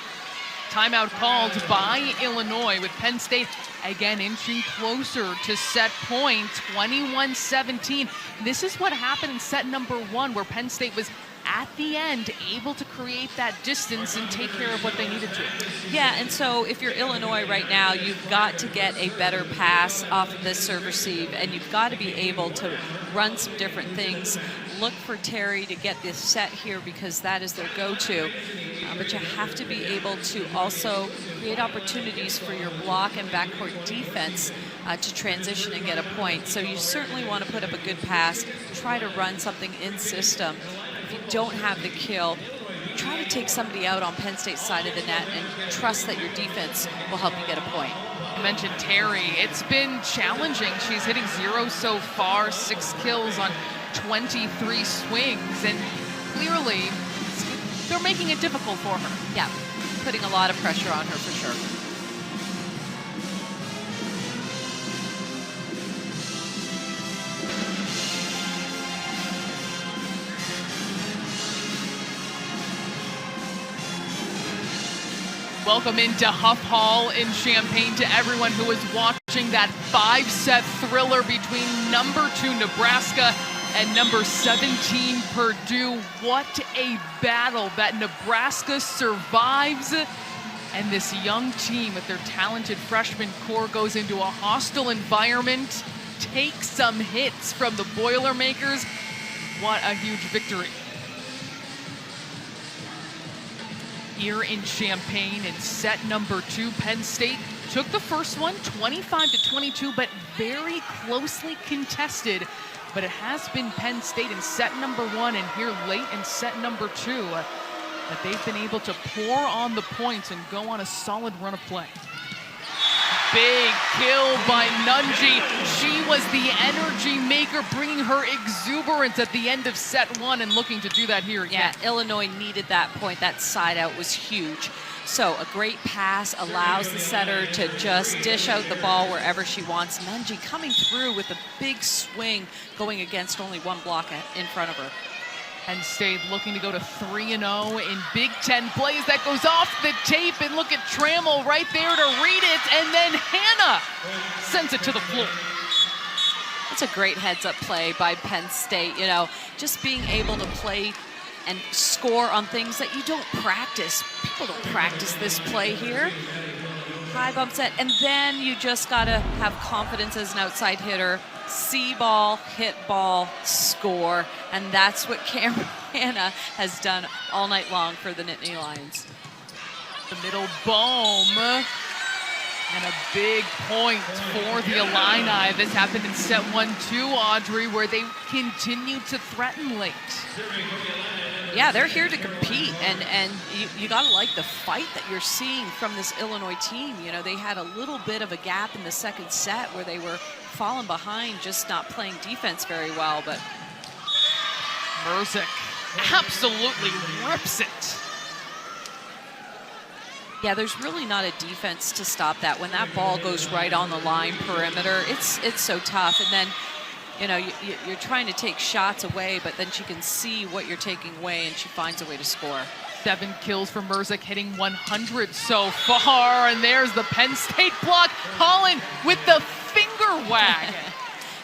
Timeout called by Illinois, with Penn State again inching closer to set point, 21-17. This is what happened in set number 1, where Penn State was at the end able to create that distance and take care of what they needed to. Yeah, and so if you're Illinois right now, you've got to get a better pass off of this serve receive, and you've got to be able to run some different things. Look for Terry to get this set here, because that is their go-to. But you have to be able to also create opportunities for your block and backcourt defense to transition and get a point. So you certainly want to put up a good pass, try to run something in system. If you don't have the kill, try to take somebody out on Penn State's side of the net and trust that your defense will help you get a point. You mentioned Terry. It's been challenging. She's hitting 0 so far, 6 kills on 23 swings, and clearly they're making it difficult for her. Yeah, putting a lot of pressure on her for sure. Welcome into Huff Hall in Champaign to everyone who is watching that 5-set thriller between number 2 Nebraska and number 17 Purdue. What a battle that Nebraska survives, and this young team with their talented freshman core goes into a hostile environment, takes some hits from the Boilermakers. What a huge victory. Here in Champaign in set number 2, Penn State took the first one 25-22, but very closely contested. But it has been Penn State in set number 1 and here late in set number 2 that they've been able to pour on the points and go on a solid run of play. Big kill by Nunji. She was the energy maker, bringing her exuberance at the end of set 1 and looking to do that here again. Yeah, Illinois needed that point. That side out was huge. So a great pass allows the setter to just dish out the ball wherever she wants. Nunji coming through with a big swing, going against only one block in front of her. Penn State looking to go to 3-0 in Big Ten plays. That goes off the tape, and look at Trammell right there to read it, and then Hannah sends it to the floor. That's a great heads-up play by Penn State. You know, just being able to play and score on things that you don't practice. People don't practice this play here. High bump set, and then you just gotta have confidence as an outside hitter. See ball, hit ball, score, and that's what Cameron Hannah has done all night long for the Nittany Lions. The middle, Bohm, and a big point for the Illini. This happened in set 1-2, Audrey, where they continued to threaten late. Yeah, they're here to compete, and you gotta like the fight that you're seeing from this Illinois team. You know, they had a little bit of a gap in the second set where they were falling behind, just not playing defense very well, but Merzik absolutely rips it. Yeah, there's really not a defense to stop that. When that ball goes right on the line perimeter, it's so tough. And then, you know, you're trying to take shots away, but then she can see what you're taking away, and she finds a way to score. 7 kills for Merzik, hitting 100 so far. And there's the Penn State block. Holland with the finger wag.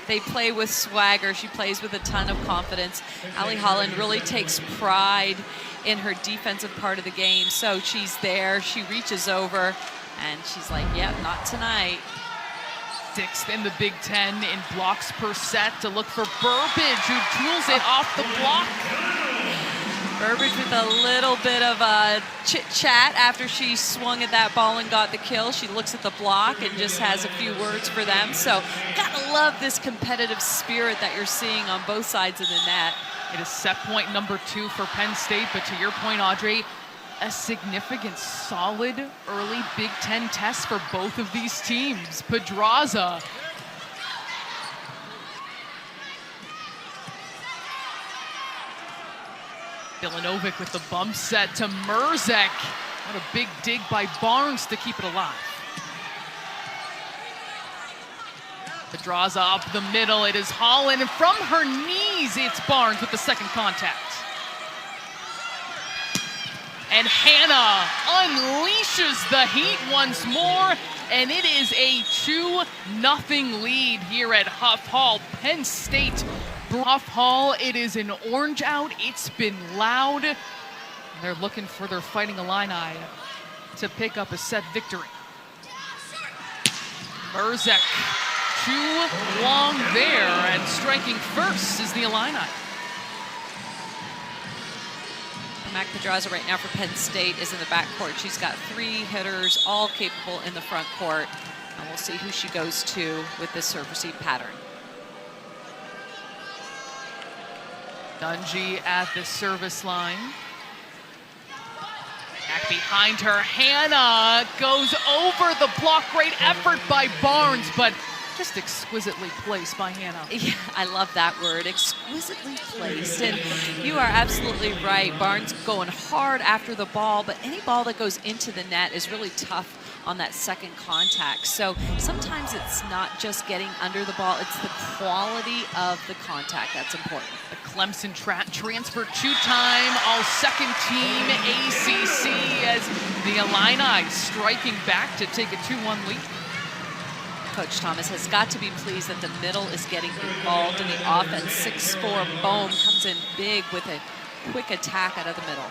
They play with swagger. She plays with a ton of confidence. Allie Holland really takes pride in her defensive part of the game. So she's there, she reaches over, And she's like, yeah, not tonight. 6th in the Big Ten in blocks per set to look for Burbage, who tools it off the block. Burbage with a little bit of a chit-chat after she swung at that ball and got the kill. She looks at the block and just has a few words for them. So gotta love this competitive spirit that you're seeing on both sides of the net. It is set point number 2 for Penn State, but to your point, Audrey, a significant, solid early Big Ten test for both of these teams. Pedraza. Milanovic with the bump set to Merzek. What a big dig by Barnes to keep it alive. Pedraza up the middle. It is Holland, and from her knees, it's Barnes with the second contact. And Hannah unleashes the heat once more, and it is a 2-0 lead here at Huff Hall. Penn State, Huff Hall, it is an orange out. It's been loud. And they're looking for their Fighting Illini to pick up a set victory. Merzek, too long there, and striking first is the Illini. Mac Pedraza right now for Penn State is in the backcourt. She's got 3 hitters, all capable in the front court. And we'll see who she goes to with this serve receive pattern. Dungy at the service line. Back behind her, Hannah goes over the block. Great effort by Barnes, but just exquisitely placed by Hannah. Yeah, I love that word, exquisitely placed. And you are absolutely right. Barnes going hard after the ball, but any ball that goes into the net is really tough on that second contact. So sometimes it's not just getting under the ball, it's the quality of the contact that's important. The Clemson transfer 2-time all-second team ACC as the Illini striking back to take a 2-1 lead. Coach Thomas has got to be pleased that the middle is getting involved in the offense. 6'4" Bohm comes in big with a quick attack out of the middle.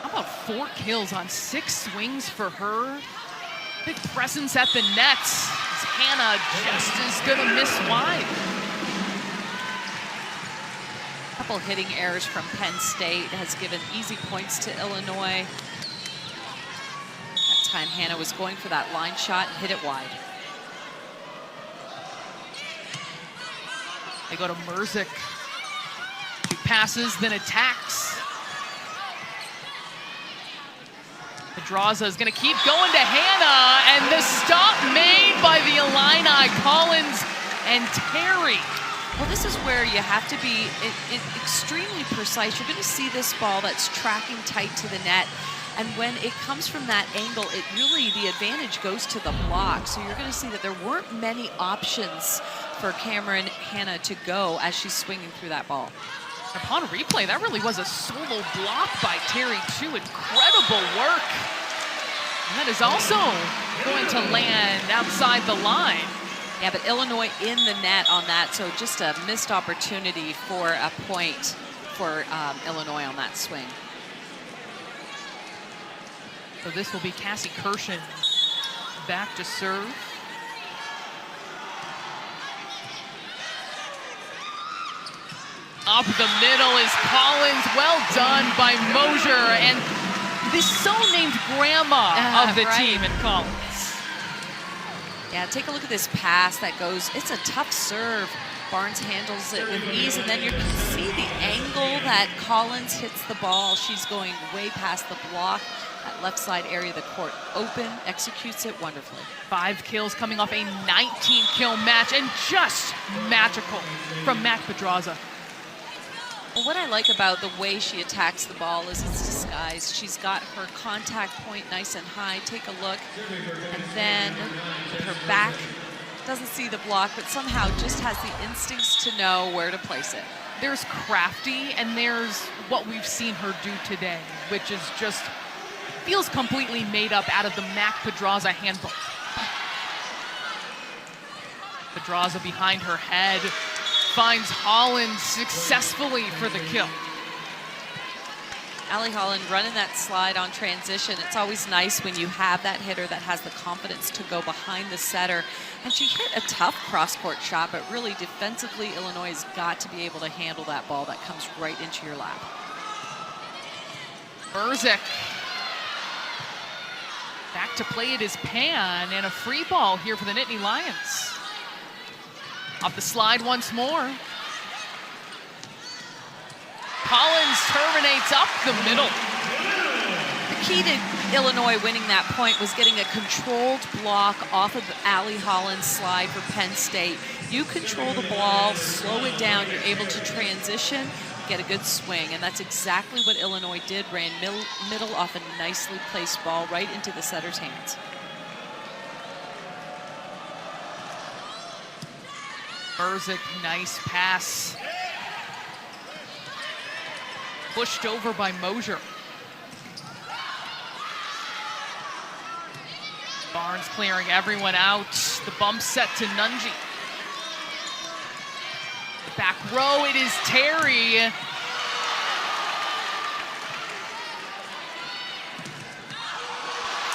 How about 4 kills on 6 swings for her? Big presence at the nets. Hannah just is gonna miss wide. A couple hitting errors from Penn State has given easy points to Illinois. Time Hannah was going for that line shot and hit it wide. They go to Merzek. She passes, then attacks. Pedraza is going to keep going to Hannah, and the stop made by the Illini, Collins and Terry. Well, this is where you have to be extremely precise. You're going to see this ball that's tracking tight to the net. And when it comes from that angle, it really, the advantage goes to the block. So you're going to see that there weren't many options for Cameron Hannah to go as she's swinging through that ball. Upon replay, that really was a solo block by Terry, too. Incredible work. And that is also going to land outside the line. Yeah, but Illinois in the net on that, so just a missed opportunity for a point for Illinois on that swing. So this will be Cassie Kirshen back to serve. Up the middle is Collins. Well done by Mosier, and the so-named grandma of the team in Collins. Yeah, take a look at this pass that goes. It's a tough serve. Barnes handles it with ease, and then you can see the angle that Collins hits the ball. She's going way past the block. That left side area of the court open, executes it wonderfully. 5 kills coming off a 19-kill match, and just magical from Mac Pedraza. Well, what I like about the way she attacks the ball is it's disguised. She's got her contact point nice and high. Take a look, and then with her back, doesn't see the block, but somehow just has the instincts to know where to place it. There's crafty, and there's what we've seen her do today, which is just feels completely made up out of the Mac Pedraza handbook. Pedraza behind her head, finds Holland successfully for the kill. Allie Holland running that slide on transition. It's always nice when you have that hitter that has the confidence to go behind the setter. And she hit a tough cross-court shot, but really defensively, Illinois has got to be able to handle that ball that comes right into your lap. Burzik. Back to play it is Penn, and a free ball here for the Nittany Lions. Off the slide once more. Collins terminates up the middle. The key to Illinois winning that point was getting a controlled block off of Allie Holland's slide for Penn State. You control the ball, slow it down, you're able to transition, get a good swing, and that's exactly what Illinois did. Ran middle off a nicely placed ball right into the setter's hands. Burzik, nice pass. Pushed over by Mosier. Barnes clearing everyone out. The bump set to Nunji. Back row, it is Terry.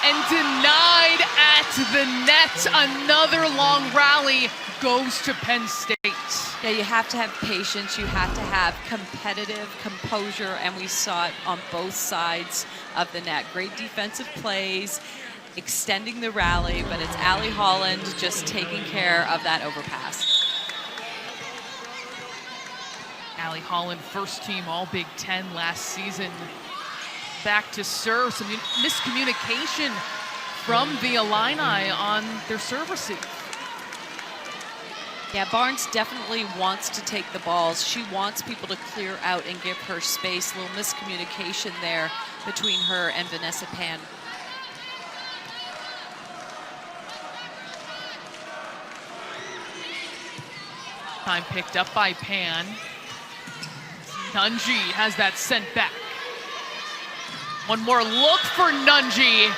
And denied at the net. Another long rally goes to Penn State. Yeah, you have to have patience, you have to have competitive composure, and we saw it on both sides of the net. Great defensive plays, extending the rally, but it's Allie Holland just taking care of that overpass. Allie Holland, first team All Big Ten last season. Back to serve, some miscommunication from the Illini on their serve receive. Yeah, Barnes definitely wants to take the balls. She wants people to clear out and give her space. A little miscommunication there between her and Vanessa Penn. Time picked up by Penn. Nunji has that sent back. One more look for Nunji.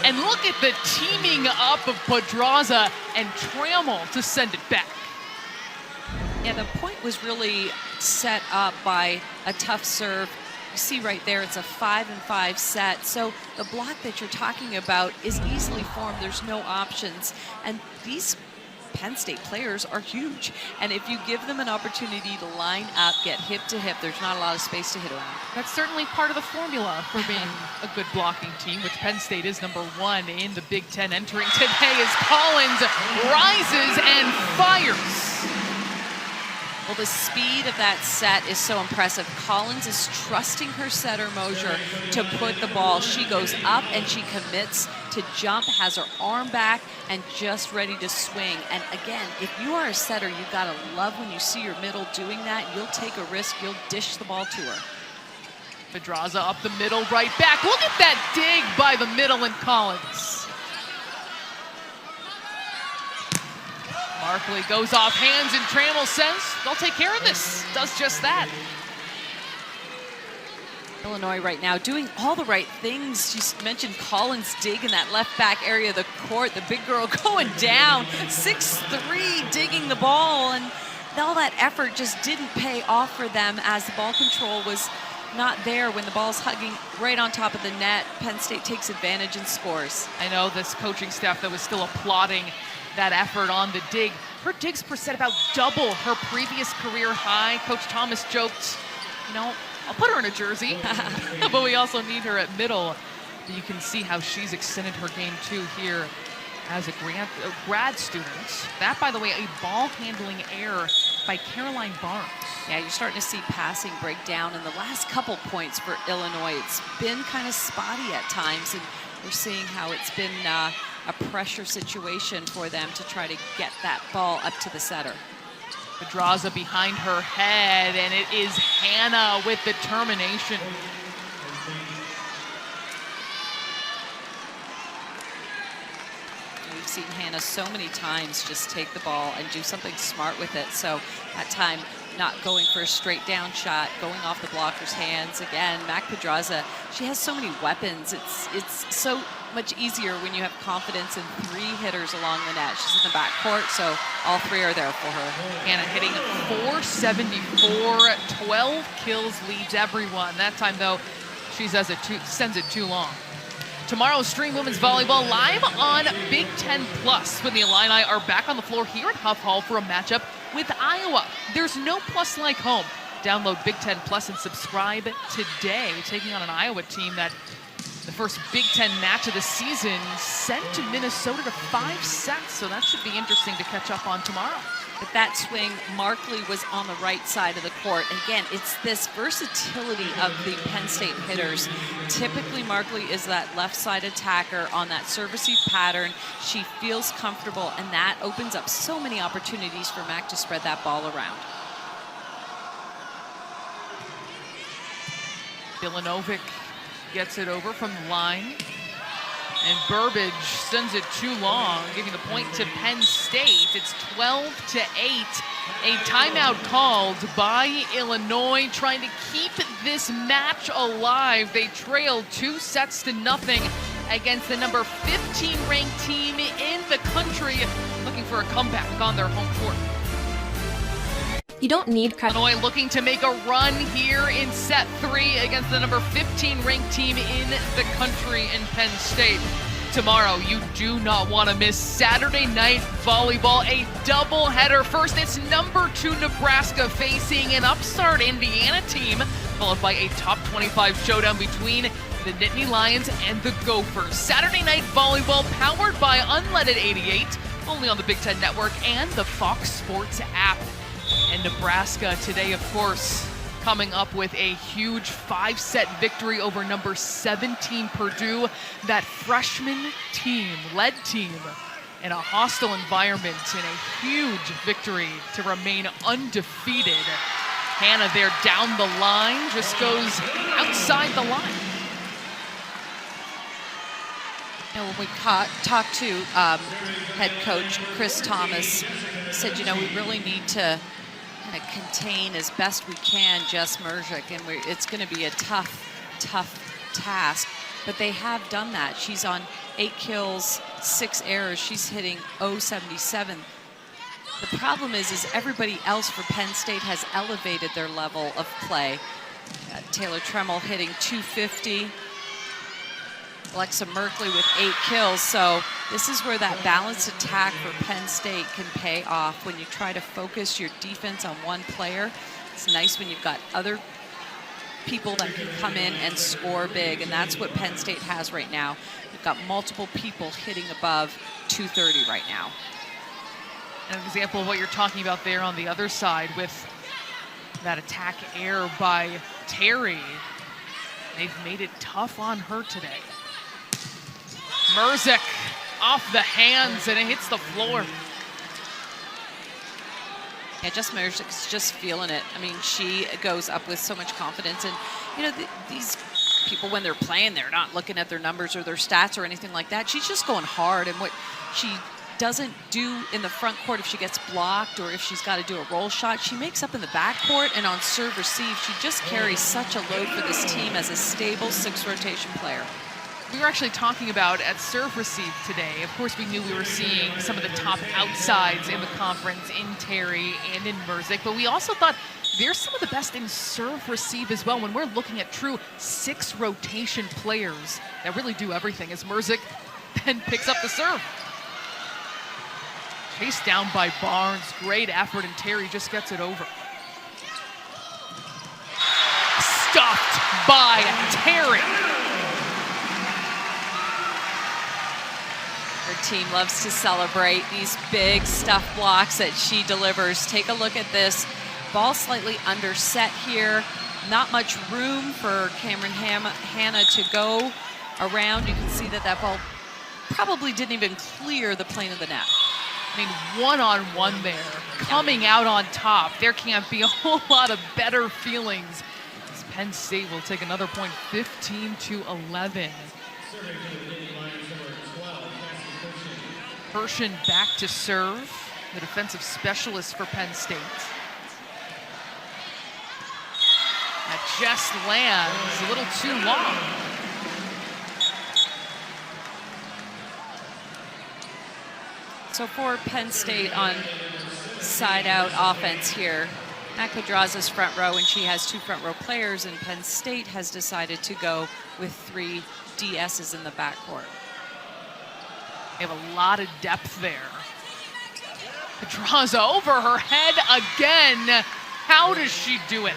And look at the teaming up of Pedraza and Trammell to send it back. Yeah, the point was really set up by a tough serve. You see right there, it's a 5-5 set. So the block that you're talking about is easily formed. There's no options. And these Penn State players are huge. And if you give them an opportunity to line up, get hip to hip, there's not a lot of space to hit around. That's certainly part of the formula for being a good blocking team, which Penn State is #1 in the Big Ten entering today as Collins rises and fires. Well, the speed of that set is so impressive. Collins is trusting her setter, Mosier, to put the ball. She goes up and she commits to jump, has her arm back, and just ready to swing. And again, if you are a setter, you gotta love when you see your middle doing that. You'll take a risk, you'll dish the ball to her. Pedraza up the middle, right back. Look at that dig by the middle and Collins. Markley goes off hands and Trammell says, they'll take care of this. Does just that. Illinois right now doing all the right things. You mentioned Collins dig in that left back area of the court. The big girl going down, 6'3", digging the ball, and all that effort just didn't pay off for them as the ball control was not there when the ball's hugging right on top of the net. Penn State takes advantage and scores. I know this coaching staff that was still applauding that effort on the dig. Her digs per set about double her previous career high. Coach Thomas joked, you know, I'll put her in a jersey, but we also need her at middle. You can see how she's extended her game too here as a grad student. That, by the way, a ball handling error by Caroline Barnes. Yeah, you're starting to see passing break down in the last couple points for Illinois. It's been kind of spotty at times, and we're seeing how it's been a pressure situation for them to try to get that ball up to the setter. Pedraza behind her head, and it is Hannah with the termination. We've seen Hannah so many times just take the ball and do something smart with it. So that time, not going for a straight down shot, going off the blocker's hands. Again, Mac Pedraza, she has so many weapons. It's so much easier when you have confidence in 3 hitters along the net. She's in the back court, so all 3 are there for her. Hannah hitting .474, 12 kills, leads everyone. That time, though, She sends it too long. Tomorrow, stream women's volleyball live on Big Ten Plus when the Illini are back on the floor here at Huff Hall for a matchup with Iowa. There's no plus like home. Download Big Ten Plus and subscribe today. Taking on an Iowa team that the first Big Ten match of the season sent to Minnesota to 5 sets, so that should be interesting to catch up on tomorrow. But that swing, Markley was on the right side of the court. And again, it's this versatility of the Penn State hitters. Typically, Markley is that left side attacker on that serve-receive pattern. She feels comfortable, and that opens up so many opportunities for Mac to spread that ball around. Bilanovic gets it over from the line. And Burbage sends it too long, giving the point to Penn State. It's 12-8. A timeout called by Illinois, trying to keep this match alive. They trailed 2 sets to nothing against the number 15 ranked team in the country, looking for a comeback on their home court. You don't need credit. Illinois looking to make a run here in set 3 against the number 15 ranked team in the country in Penn State. Tomorrow, you do not want to miss Saturday night volleyball, a doubleheader. First, it's number 2 Nebraska facing an upstart Indiana team, followed by a top 25 showdown between the Nittany Lions and the Gophers. Saturday night volleyball powered by Unleaded 88, only on the Big Ten Network and the Fox Sports app. And Nebraska today, of course, coming up with a huge 5-set victory over number 17 Purdue. That freshman team, led team, in a hostile environment, in a huge victory to remain undefeated. Hannah there down the line, just goes outside the line. And when we talked to head coach Chris Thomas, said, you know, we really need to kind of contain as best we can Jess Merzick, and it's going to be a tough task, but they have done that. She's on 8 kills, 6 errors. She's hitting .077. The problem is everybody else for Penn State has elevated their level of play. Taylor Tremmel hitting .250. Alexa Merkley with 8 kills. So this is where that balanced attack for Penn State can pay off when you try to focus your defense on one player. It's nice when you've got other people that can come in and score big, and that's what Penn State has right now. You've got multiple people hitting above .230 right now. An example of what you're talking about there on the other side with that attack error by Terry. They've made it tough on her today. Merzick off the hands, and it hits the floor. Yeah, Jess Merzick's just feeling it. I mean, she goes up with so much confidence. And, you know, these people, when they're playing, they're not looking at their numbers or their stats or anything like that. She's just going hard. And what she doesn't do in the front court, if she gets blocked or if she's got to do a roll shot, she makes up in the back court, and on serve receive, she just carries such a load for this team as a stable 6 rotation player. We were actually talking about at serve receive today. Of course, we knew we were seeing some of the top outsides in the conference in Terry and in Merzick, but we also thought there's some of the best in serve receive as well when we're looking at true 6 rotation players that really do everything, as Merzick then picks up the serve. Chased down by Barnes, great effort, and Terry just gets it over. Stuffed by Terry. Her team loves to celebrate these big stuff blocks that she delivers. Take a look at this. Ball slightly underset here. Not much room for Cameron Hannah to go around. You can see that ball probably didn't even clear the plane of the net. I mean, one-on-one there, coming out on top. There can't be a whole lot of better feelings. As Penn State will take another point, 15-11. Pershin back to serve, the defensive specialist for Penn State. That just lands a little too long. So for Penn State on side-out offense here, at Pedraza's front row, and she has 2 front row players, and Penn State has decided to go with 3 DSs in the backcourt. They have a lot of depth there. Pedraza over her head again. How does she do it?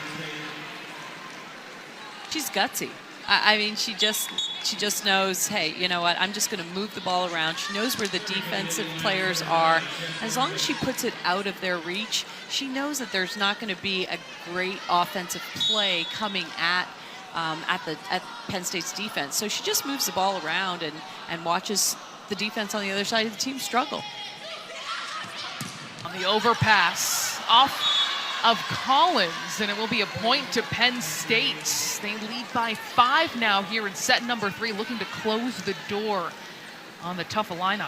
She's gutsy. I mean, she just knows, hey, you know what, I'm just going to move the ball around. She knows where the defensive players are. As long as she puts it out of their reach, she knows that there's not going to be a great offensive play coming at Penn State's defense. So she just moves the ball around and watches the defense on the other side of the team struggle. On the overpass, off of Collins, and it will be a point to Penn State. They lead by 5 now here in set number 3, looking to close the door on the tough Illini.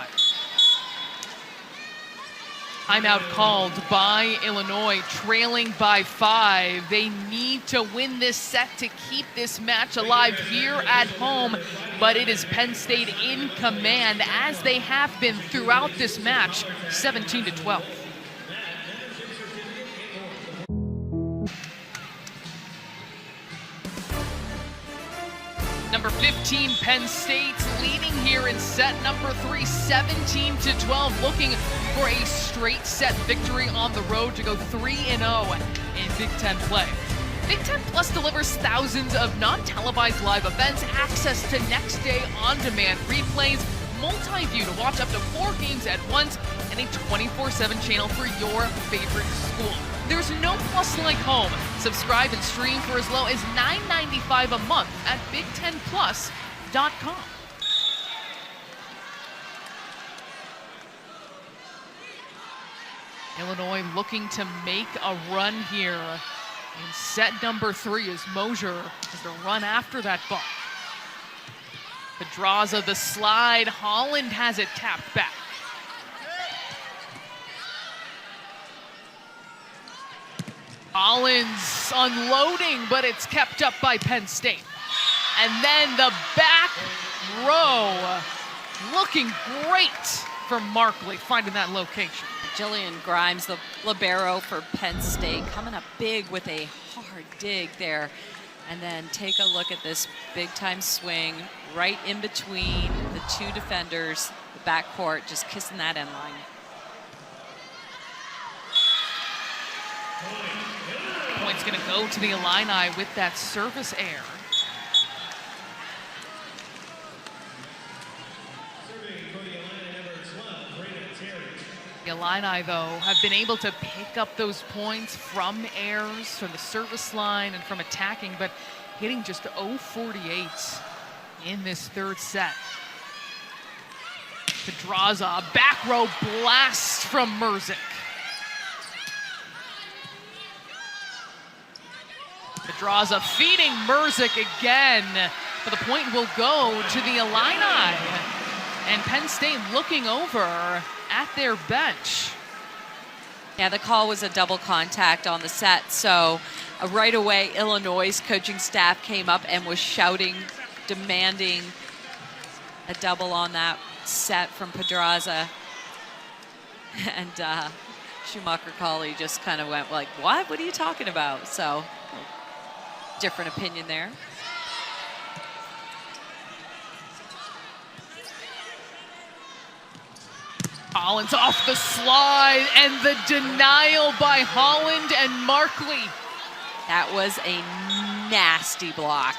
Timeout called by Illinois, trailing by 5. They need to win this set to keep this match alive here at home, but it is Penn State in command, as they have been throughout this match, 17-12. Number 15, Penn State leading here in set number 3, 17-12, looking for a straight set victory on the road to go 3-0 in Big Ten play. Big Ten Plus delivers thousands of non-televised live events, access to next day on-demand replays, multi-view to watch up to 4 games at once, and a 24/7 channel for your favorite school. There's no plus like home. Subscribe and stream for as low as $9.95 a month at BigTenPlus.com. Illinois looking to make a run here in set number 3 as Mosier has to run after that ball. Pedraza the slide. Holland has it tapped back. Collins unloading, but it's kept up by Penn State. And then the back row looking great for Markley, finding that location. Jillian Grimes, the libero for Penn State, coming up big with a hard dig there. And then take a look at this big-time swing right in between the 2 defenders, the backcourt, just kissing that end line. Point's going to go to the Illini with that service error. The Illini, though, have been able to pick up those points from errors, from the service line, and from attacking, but hitting just 0-48 in this 3rd set. Pedraza, a back row blast from Merzick. Pedraza feeding Merzick again, but the point will go to the Illini. And Penn State looking over at their bench. Yeah, the call was a double contact on the set, so right away Illinois' coaching staff came up and was shouting, demanding a double on that set from Pedraza. And Schumacher-Colley just kind of went like, what? What are you talking about? So, different opinion there. Collins off the slide, and the denial by Holland and Markley. That was a nasty block.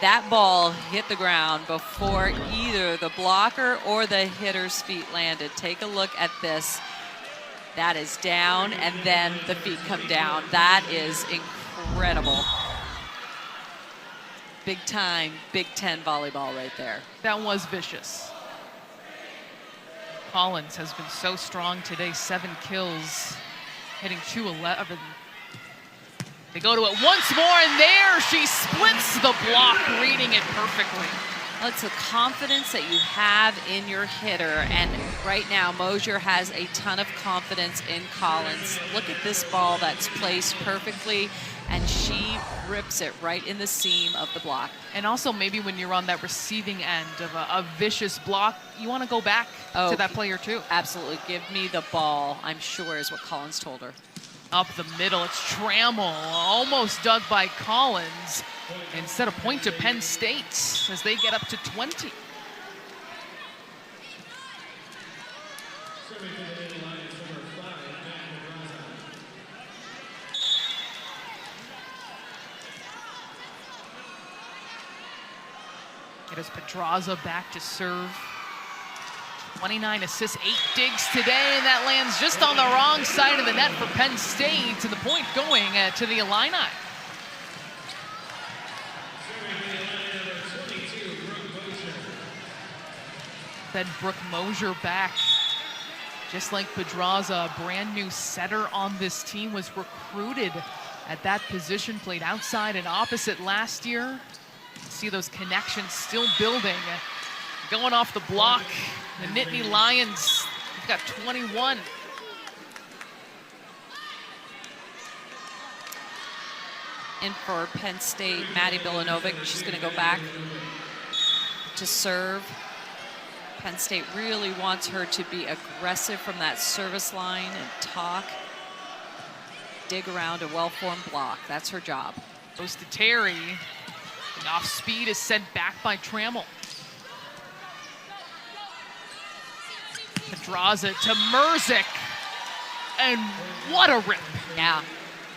That ball hit the ground before either the blocker or the hitter's feet landed. Take a look at this. That is down, and then the feet come down. That is incredible. Big time Big Ten volleyball right there. That was vicious. Collins has been so strong today, 7 kills, hitting 211. They go to it once more, and there she splits the block, reading it perfectly. Well, it's the confidence that you have in your hitter, and right now Mosier has a ton of confidence in Collins. Look at this ball that's placed perfectly, and she rips it right in the seam of the block. And also maybe when you're on that receiving end of a vicious block, you want to go back to that player too. Absolutely. Give me the ball, I'm sure, is what Collins told her. Up the middle, it's Trammell, almost dug by Collins. Instead, a point to Penn State as they get up to 20. It is Pedraza back to serve. 29 assists, 8 digs today, and that lands just on the wrong side of the net for Penn State, to the point going to the Illini. Then Brooke Mosier back. Just like Pedraza, a brand new setter on this team, was recruited at that position, played outside and opposite last year. See those connections still building. Going off the block, the Nittany Lions have got 21. In for Penn State, Maddie Bilanovic. She's going to go back to serve. Penn State really wants her to be aggressive from that service line and talk. Dig around a well-formed block. That's her job. Goes to Terry. And off speed is sent back by Trammell. Pedraza to Merzick. And what a rip. Yeah,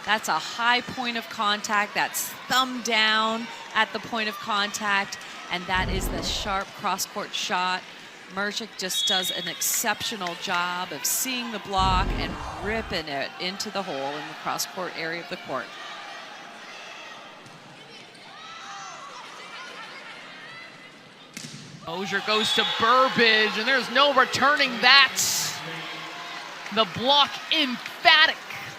that's a high point of contact. That's thumb down at the point of contact. And that is the sharp cross-court shot. Merzick just does an exceptional job of seeing the block and ripping it into the hole in the cross-court area of the court. Mosier goes to Burbage, and there's no returning that. The block emphatic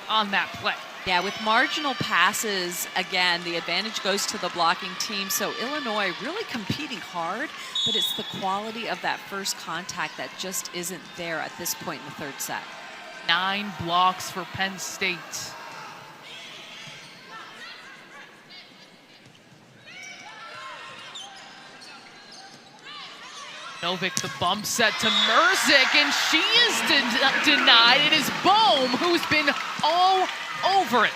on that play. Yeah, with marginal passes, again, the advantage goes to the blocking team. So Illinois really competing hard, but it's the quality of that first contact that just isn't there at this point in the third set. 9 blocks for Penn State. Novik, the bump set to Merzick, and she is denied. It is Bohm who's been all over it.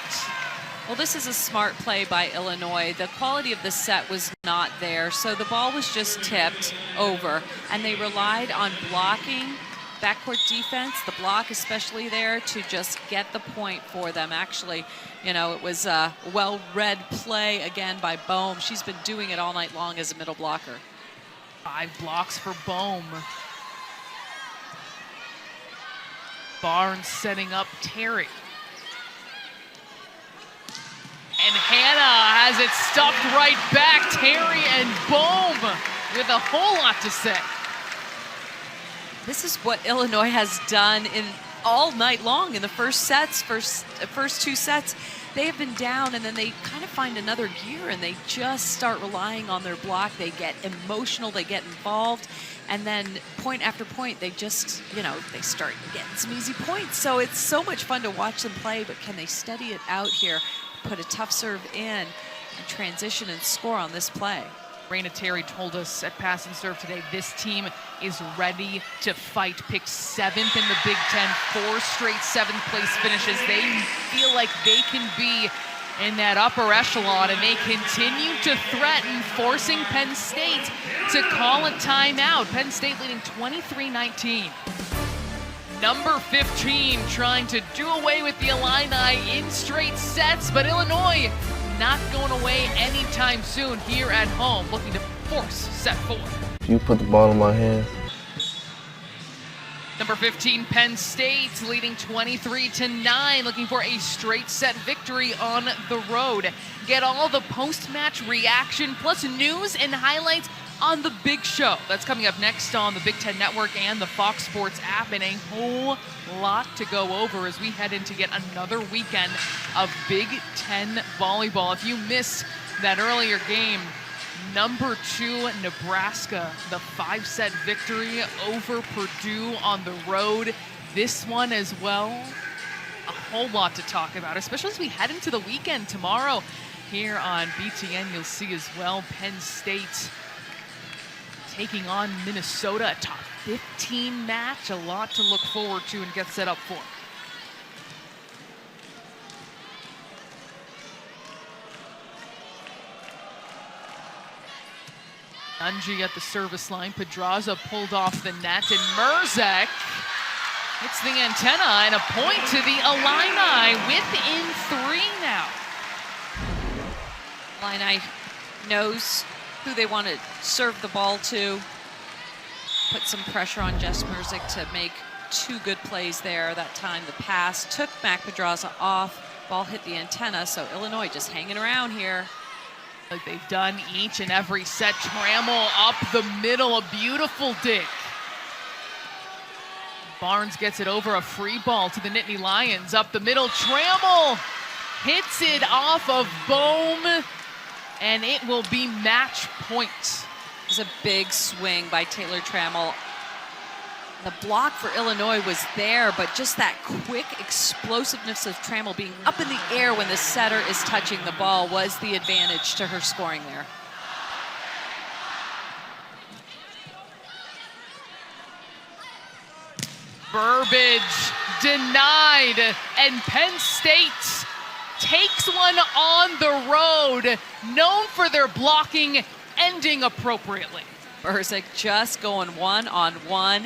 Well, this is a smart play by Illinois. The quality of the set was not there, so the ball was just tipped over, and they relied on blocking, backcourt defense, the block especially there, to just get the point for them. Actually, you know, it was a well-read play again by Bohm. She's been doing it all night long as a middle blocker. 5 blocks for Bohm. Barnes setting up Terry. And Hannah has it stuffed right back. Terry and Bohm with a whole lot to say. This is what Illinois has done in all night long in the first 2 sets. They have been down, and then they kind of find another gear, and they just start relying on their block. They get emotional, they get involved, and then point after point, they just, you know, they start getting some easy points. So it's so much fun to watch them play, but can they study it out here, put a tough serve in, and transition and score on this play? Raina Terry told us at Pass and Serve today, this team is ready to fight. Picked 7th in the Big Ten, 4 straight 7th place finishes. They feel like they can be in that upper echelon, and they continue to threaten forcing Penn State to call a timeout. Penn State leading 23-19. Number 15 trying to do away with the Illini in straight sets, but Illinois not going away anytime soon here at home, looking to force set 4. You put the ball in my hands. Number 15, Penn State, leading 23-9, looking for a straight set victory on the road. Get all the post-match reaction, plus news and highlights on the big show. That's coming up next on the Big Ten Network and the Fox Sports app, and a whole lot to go over as we head into yet another weekend of Big Ten volleyball. If you missed that earlier game, number 2 Nebraska, the 5-set victory over Purdue on the road. This one as well, a whole lot to talk about, especially as we head into the weekend tomorrow here on BTN. You'll see as well Penn State taking on Minnesota, a top 15 match, a lot to look forward to and get set up for. Unji at the service line. Pedraza pulled off the net, and Merzek hits the antenna, and a point to the Illini within 3 now. Illini knows who they want to serve the ball to. Put some pressure on Jess Merzek to make 2 good plays there. That time the pass took Mac Pedraza off. Ball hit the antenna, so Illinois just hanging around here. Like they've done each and every set. Trammell up the middle, a beautiful dig. Barnes gets it over, a free ball to the Nittany Lions. Up the middle, Trammell hits it off of Bohm, and it will be match point. It was a big swing by Taylor Trammell. The block for Illinois was there, but just that quick explosiveness of Trammell being up in the air when the setter is touching the ball was the advantage to her scoring there. Burbage denied, and Penn State takes one on the road, known for their blocking, ending appropriately. Merzek just going one-on-one.